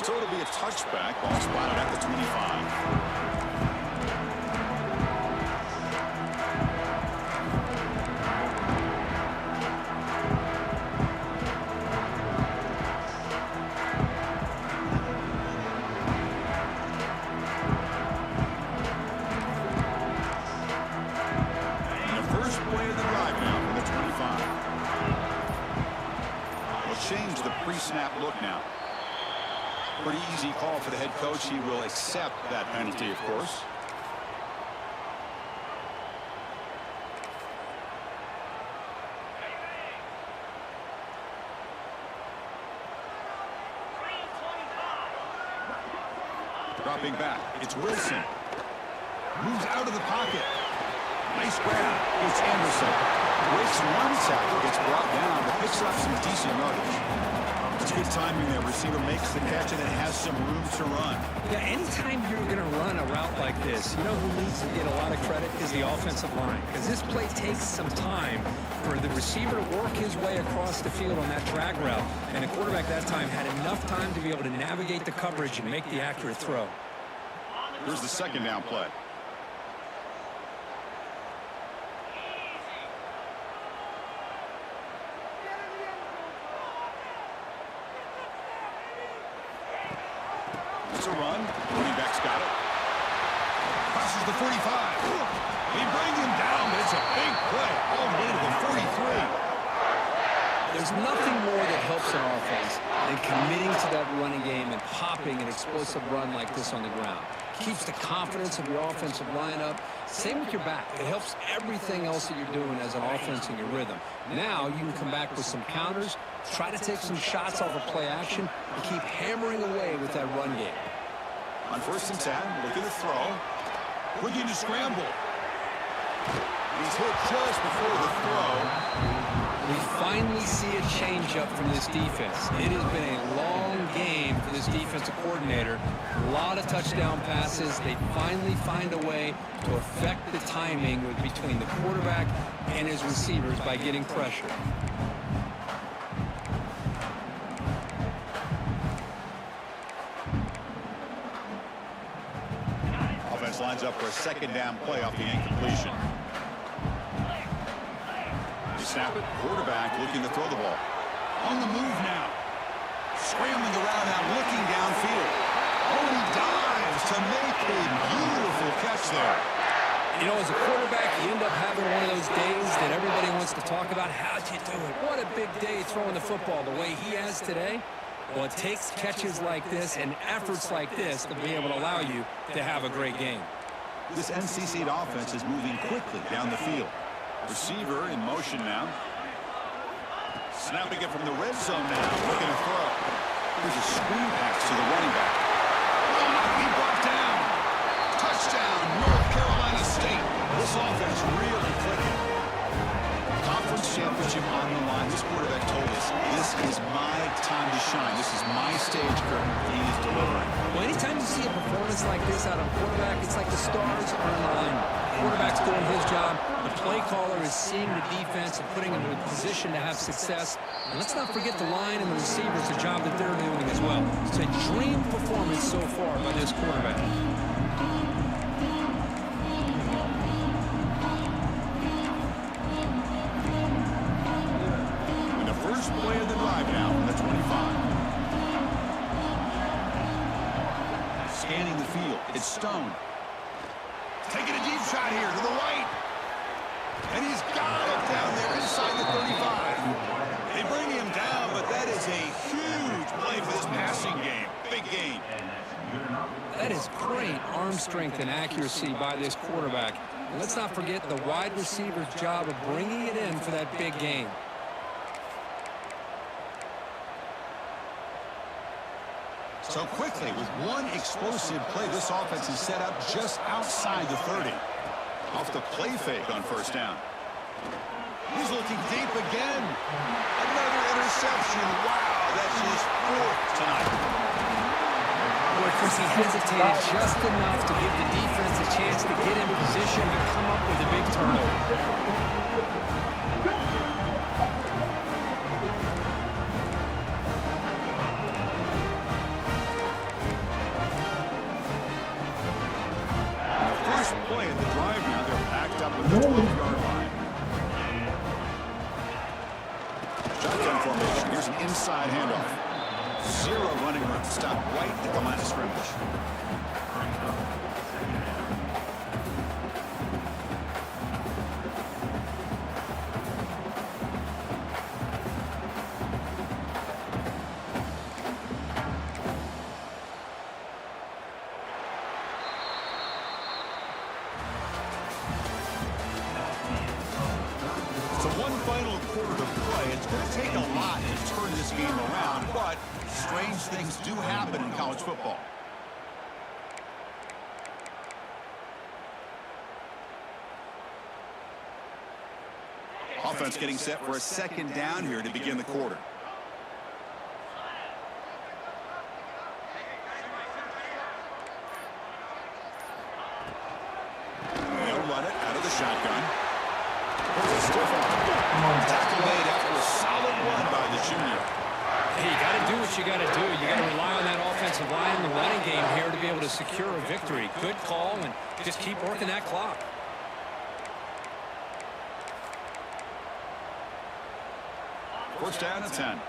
So it'll be a touchback. Ball spotted at the 25. Pretty easy call for the head coach. He will accept that penalty, of course. Dropping back, it's Wilson. Moves out of the pocket. Nice grab. It's Anderson. Breaks one tackle, gets brought down, but picks up some decent yardage. It's good timing there. Receiver makes the catch and it has some room to run. Yeah, anytime you're going to run a route like this, you know who needs to get a lot of credit is the offensive line. Because this play takes some time for the receiver to work his way across the field on that drag route. And the quarterback that time had enough time to be able to navigate the coverage and make the accurate throw. Here's the second down play. It's a run. Running back's got it. Crosses the 45. He brings him down, but it's a big play all the way to the 43. There's nothing more that helps an offense than committing to that running game and popping an explosive run like this on the ground. Keeps the confidence of your offensive lineup. Same with your back. It helps everything else that you're doing as an offense in your rhythm. Now you can come back with some counters, try to take some shots off of play action, and keep hammering away with that run game. On 1st and 10, looking to throw. Looking to scramble. He's hit just before the throw. We finally see a changeup from this defense. It has been a long game for this defensive coordinator. A lot of touchdown passes. They finally find a way to affect the timing between the quarterback and his receivers by getting pressure. Offense lines up for a second down play off the incompletion. Snap it. Quarterback looking to throw the ball. On the move now. Scrambling around now, looking downfield. Oh, he dives to make a beautiful catch there. You know, as a quarterback, you end up having one of those days that everybody wants to talk about. How'd you do it? What a big day throwing the football the way he has today. Well, it takes catches like this and efforts like this to be able to allow you to have a great game. This NC State offense is moving quickly down the field. Receiver in motion now. Snapping it from the red zone now. Looking to throw. Here's a screen pass to the running back. Oh, he brought down. Touchdown, North Carolina State. This offense really clicking. Conference championship on the line. This quarterback told us, this is my time to shine. This is my stage curtain. He is delivering. Well, anytime you see a performance like this out of a quarterback, it's like the stars are in alignment. The quarterback's doing his job. The play caller is seeing the defense and putting them in a position to have success. And let's not forget the line and the receivers, the job that they're doing as well. It's a dream performance so far by this quarterback. And the first play of the drive now from the 25. Scanning the field. It's Stone. Taking a deep shot here to the right. And he's got it down there inside the 35. They bring him down, but that is a huge play for this passing game. Big game. That is great arm strength and accuracy by this quarterback. And let's not forget the wide receiver's job of bringing it in for that big game. So quickly, with one explosive play, this offense is set up just outside the 30. Off the play fake on 1st down. He's looking deep again. Another interception. Wow, that's his 4th tonight. Boy, Chris, he hesitated just enough to give the defense a chance to get in position and come up with a big turnover. Play at the drive now. They're packed up at the 12-yard line. Shotgun formation. Here's an inside handoff. 0 running room. Stop right at the line of scrimmage. these things do happen in college football. Offense getting set for a second down here to begin the quarter. They'll run it out of the shotgun. Tackle made after a solid run by the junior. Hey, you got to do what you got to do. You got to rely on that offensive line in the running game here to be able to secure a victory. Good call, and just keep working that clock. First down and 10.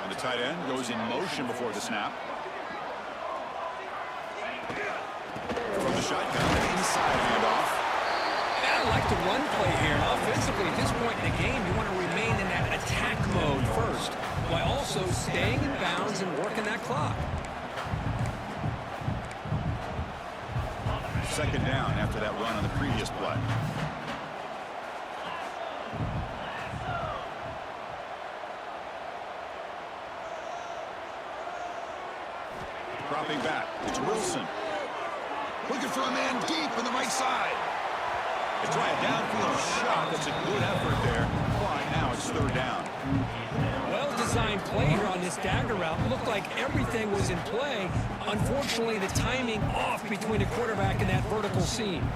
And the tight end goes in motion before the snap. From the shotgun, inside handoff. I like the run play here. And offensively, at this point in the game, you want to remain in that attack mode first, while also staying in bounds and working that clock. Second down after that run on the previous play. Dropping back, it's Wilson. Looking for a man deep in the right side. They try a downfield shot. That's a good effort there. But now it's third down. Well-designed play here on this dagger route. Looked like everything was in play. Unfortunately, the timing off between the quarterback and that vertical seam.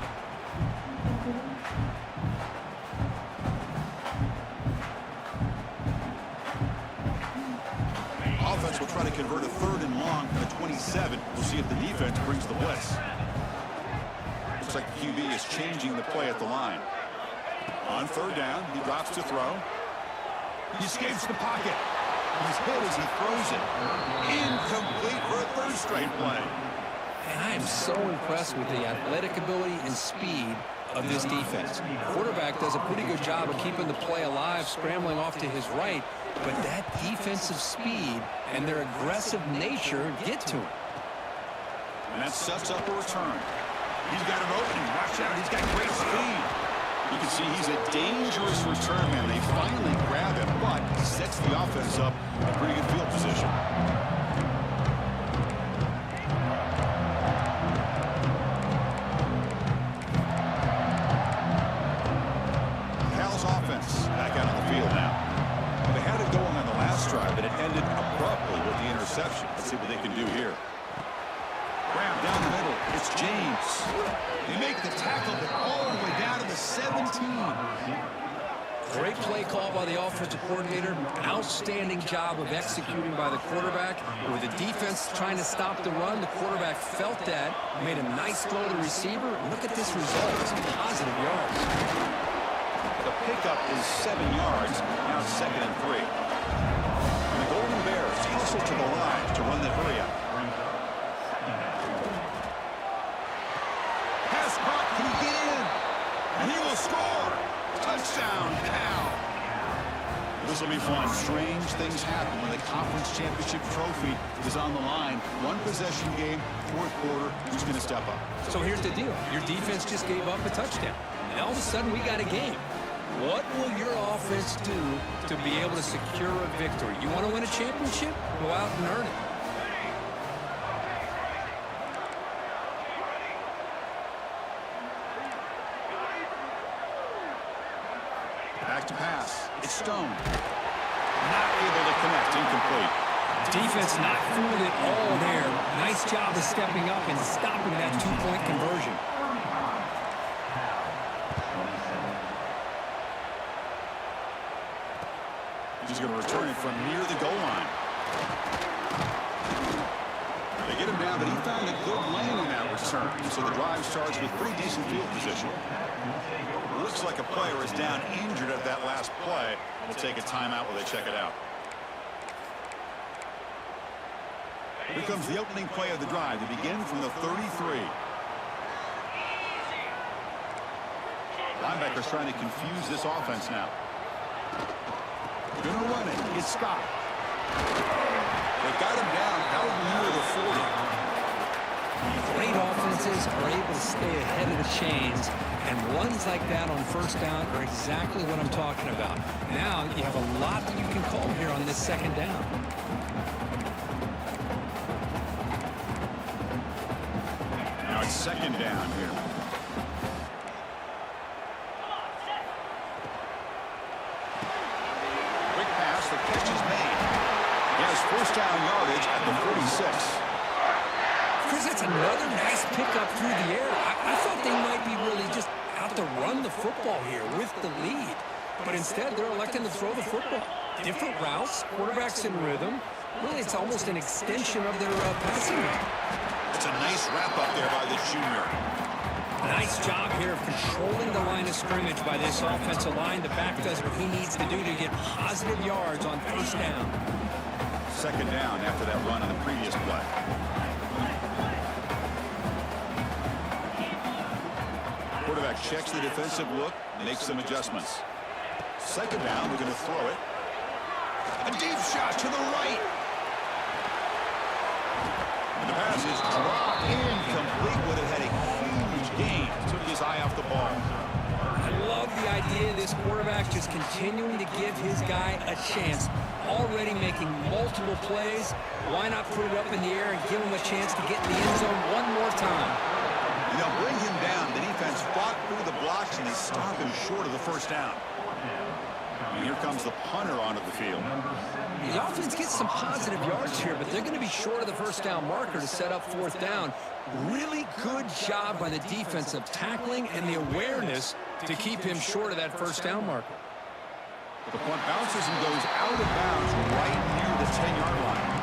Offense will try to convert a third and long from the 27. We'll see if the defense brings the blitz. Looks like the QB is changing the play at the line. On third down, he drops to throw. He escapes the pocket. He's hit as he throws it. Incomplete for a third straight play. And I am so impressed with the athletic ability and speed of this defense. Quarterback does a pretty good job of keeping the play alive, scrambling off to his right, but that defensive speed and their aggressive nature get to him. And that sets up a return. He's got an opening. Watch out. He's got great speed. You can see he's a dangerous return man. They finally grab him, but sets the offense up in pretty good field position. Cal's offense back out on the field now. They had it going on the last drive, but it ended abruptly with the interception. Let's see what they can do here. Grab down the middle. It's James. They make the tackle, but all the way down to the 17. Great play call by the offensive coordinator. Outstanding job of executing by the quarterback. With the defense trying to stop the run, the quarterback felt that, made a nice throw to the receiver. Look at this result. It's positive yards. The pickup is 7 yards. Now it's 2nd and 3. And the Golden Bears hustle to the line to run the hurry up. Pass caught. Can he get in? And he will score. Touchdown, Cal. This will be fun. Strange things happen when the conference championship trophy is on the line. One possession game, fourth quarter. Who's going to step up? So here's the deal. Your defense just gave up a touchdown. And all of a sudden, we got a game. What will your offense do to be able to secure a victory? You want to win a championship? Go out and earn it. Back to pass. It's Stone. Not able to connect. Incomplete. Defense not fooling it all there. Nice job of stepping up and stopping that two-point conversion. He's going to return it from near the goal line. They get him down, but he found a good lane in that return. So the drive starts with pretty decent field position. Looks like a player is down injured at that last play. We'll take a timeout while they check it out. Here comes the opening play of the drive. They begin from the 33. Linebackers trying to confuse this offense now. Gonna run it. It's Scott. They got him down out near the 40. Great offenses are able to stay ahead of the chains, and runs like that on first down are exactly what I'm talking about. Now you have a lot that you can call here on this second down. Now it's second down here. Quick pass, the catch is made. He has first down yardage at the 46. Chris, that's another nice pickup through the air. I thought they might be really just out to run the football here with the lead. But instead, they're electing to throw the football. Different routes, quarterbacks in rhythm. Really, it's almost an extension of their passing game. It's a nice wrap-up there by the junior. Nice job here of controlling the line of scrimmage by this offensive line. The back does what he needs to do to get positive yards on first down. Second down after that run on the previous play. Quarterback checks the defensive look, makes some adjustments. Second down, we're going to throw it. A deep shot to the right. And the pass is dropped incomplete. Would have had a huge gain. Took his eye off the ball. I love the idea of this quarterback just continuing to give his guy a chance. Already making multiple plays. Why not put it up in the air and give him a chance to get in the end zone one more time? You know, bring him down. The defense fought through the blocks, and they stop him short of the first down. And here comes the punter onto the field. The offense gets some positive yards here, but they're going to be short of the first down marker to set up fourth down. Really good job by the defense of tackling and the awareness to keep him short of that first down marker. The punt bounces and goes out of bounds right near the 10-yard line.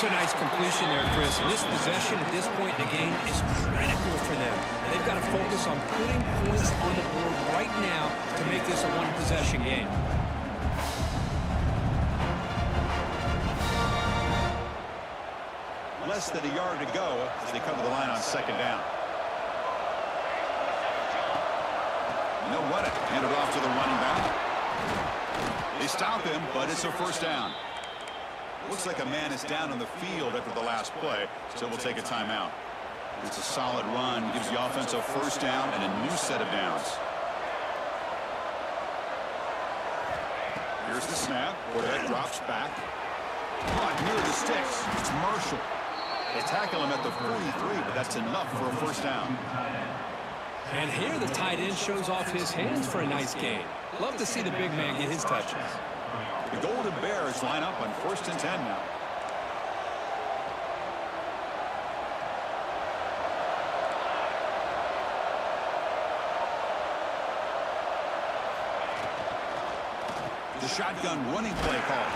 It's a nice completion there, Chris. And this possession at this point in the game is critical for them. They've got to focus on putting points on the board right now to make this a one-possession game. Less than a yard to go as they come to the line on second down. You know what? Hand it off to the running back. They stop him, but it's a first down. Looks like a man is down on the field after the last play, so we'll take a timeout. It's a solid run, gives the offense a first down and a new set of downs. Here's the snap. Quarterback drops back. Caught near the sticks. It's Marshall. They tackle him at the 43, but that's enough for a first down. And here the tight end shows off his hands for a nice gain. Love to see the big man get his touches. The Golden Bears line up on 1st and 10 now. The shotgun running play call.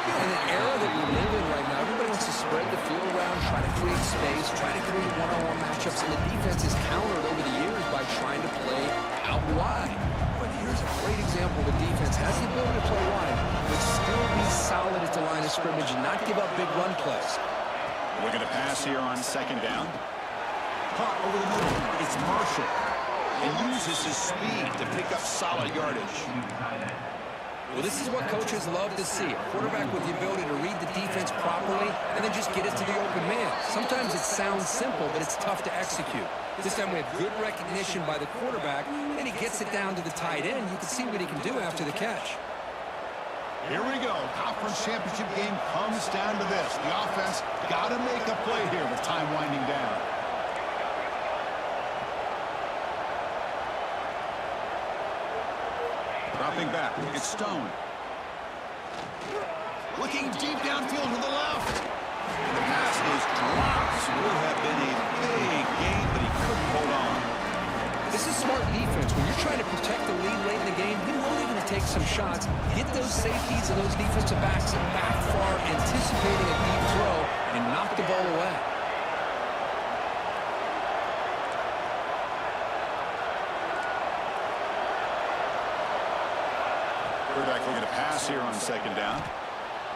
In an era that we live in right now, everybody wants to spread the field around, try to create space, try to create one-on-one matchups, and the defense is countered over the years by trying to play out wide. But here's a great example. The defense has the ability to play wide, but still be solid at the line of scrimmage and not give up big run plays. We're going to pass here on second down. Caught over the middle. It's Marshall. And uses his speed to pick up solid yardage. Well, this is what coaches love to see. A quarterback with the ability to read the defense properly and then just get it to the open man. Sometimes it sounds simple, but it's tough to execute. This time we have good recognition by the quarterback, and he gets it down to the tight end. You can see what he can do after the catch. Here we go. Conference championship game comes down to this. The offense got to make a play here with time winding down. Dropping back, it's Stone. Looking deep downfield to the left. And the pass is dropped. Would have been a big gain, but he couldn't hold on. This is smart defense. When you're trying to protect the lead late in the game, you know they're going to take some shots, hit those safeties and those defensive backs back far, anticipating a deep throw, and knock the ball away. Quarterback looking to pass here on second down.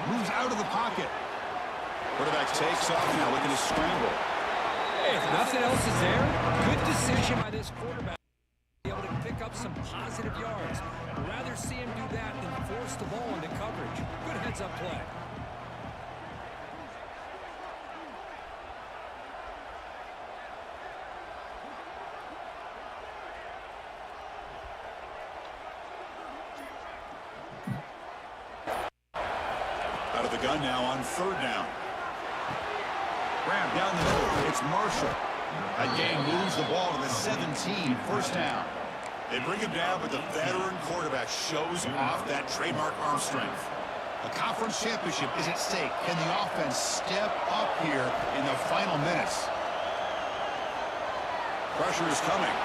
Moves out of the pocket. Quarterback takes off now, looking to scramble. Hey, if nothing else is there, good decision by this quarterback to be able to pick up some positive yards. I'd rather see him do that than force the ball into coverage. Good heads-up play. Out of the gun now on third down. Graham down the middle. It's Marshall. That game moves the ball to the 17, first down. They bring him down, but the veteran quarterback shows off that trademark arm strength. A conference championship is at stake. Can the offense step up here in the final minutes? Pressure is coming.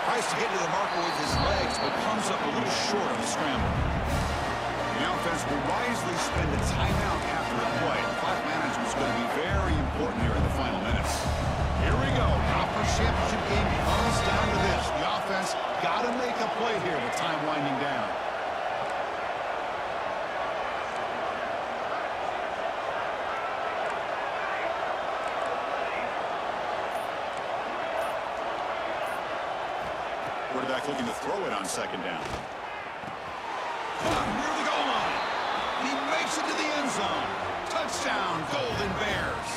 Tries to get to the marker with his legs, but comes up a little short of the scramble. The offense will wisely spend a timeout after the play. Clock management is going to be very important here in the final minutes. Here we go. Conference championship game comes down to this. The offense got to make a play here with time winding down. Quarterback looking to throw it on second down. Caught near the goal line. He makes it to the end zone. Touchdown, Golden Bears.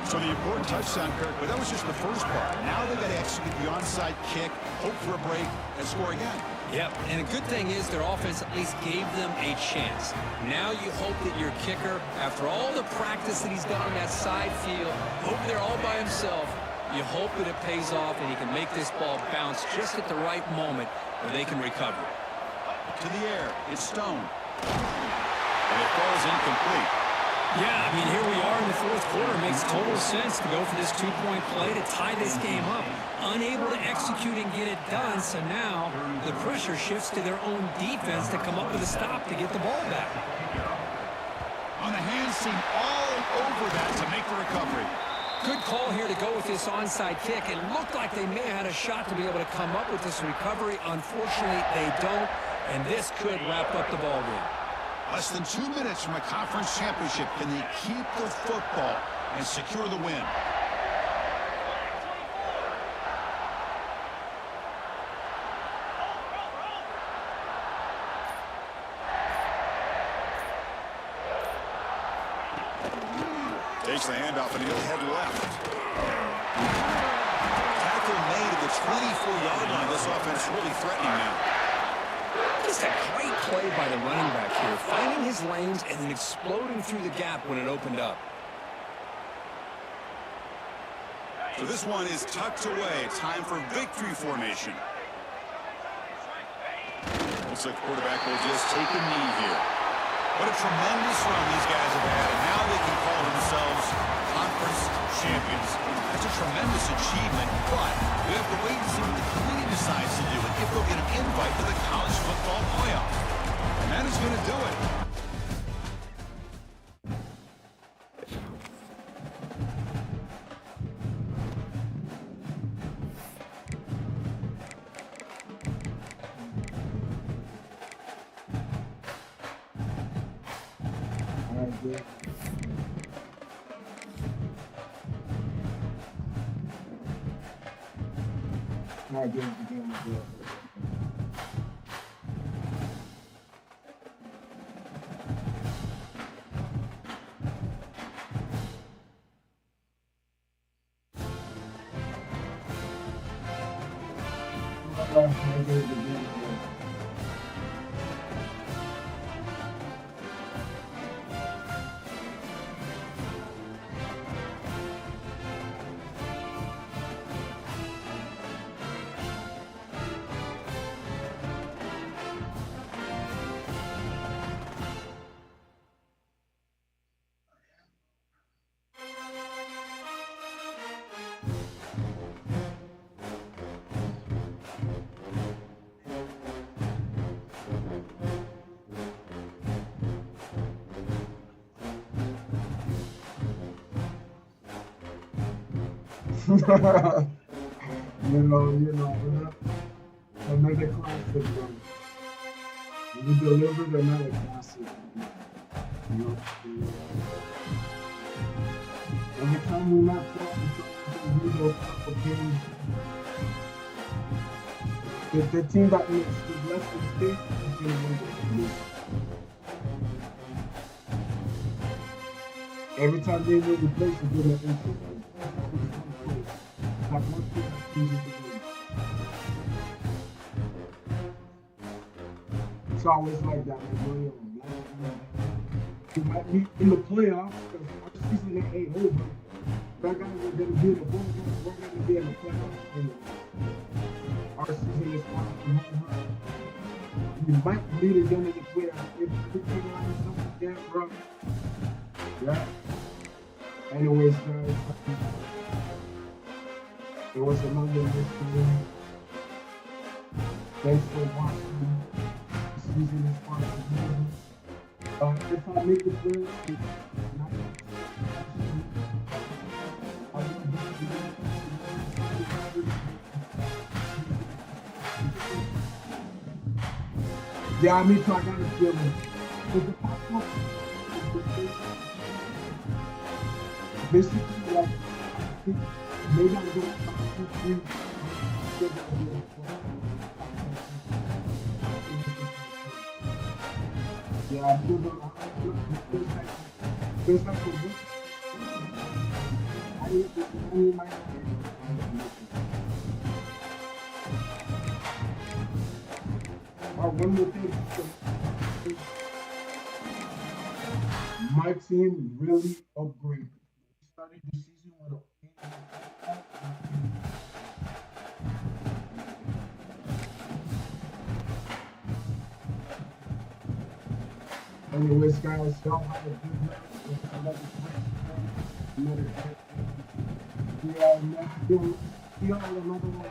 So the important touchdown, Kirk, but that was just the first part. Now they've got to execute the onside kick, hope for a break, and score again. Yep, and the good thing is their offense at least gave them a chance. Now you hope that your kicker, after all the practice that he's done on that side field, hope they're all by himself. You hope that it pays off and he can make this ball bounce just at the right moment where they can recover. To the air, it's Stone. And it falls incomplete. Yeah, I mean, here we are in the fourth quarter. It makes total sense to go for this two-point play to tie this game up. Unable to execute and get it done, so now the pressure shifts to their own defense to come up with a stop to get the ball back. On the hands seam all over that to make the recovery. Good call here to go with this onside kick. It looked like they may have had a shot to be able to come up with this recovery. Unfortunately, they don't, and this could wrap up the ball game. Less than 2 minutes from a conference championship. Can they keep the football and secure the win? Takes the handoff and he'll head left. Tackle made at the 24-yard line. This offense really threatening now. Just a great play by the running back here, finding his lanes and then exploding through the gap when it opened up. So this one is tucked away. Time for victory formation. Looks like the quarterback will just take a knee here. What a tremendous run these guys have had, and now they can call themselves conference champions. That's a tremendous achievement, but we have to wait and see what the committee decides to do and if they'll get an invite to the college football playoff. And that is going to do it. another classic, bro. We delivered another classic. Every time we not talking to those couple games, the team that makes the less mistake is going to win the game. Every time they know the place is going to enter. Like one thing that changes the game. It's always like that, man. You might be in the playoffs because our season ain't over. That guys are going to be in the bowl. We're going to be in the playoffs. And our season is on. You might be the gun in the playoffs if everything lines up again, bro. Yeah. Anyways, guys, it was another nice game. Thanks for watching. The season is far from over. If I make it good, it's not. Yeah, me too. I got a feeling. Basically, like, maybe I'm going to talk to you. Yeah, I'm still going to feels like a book. I need my one more thing. My team really upgraded. We started the season with a anyways, guys, y'all have a good night. See y'all another one.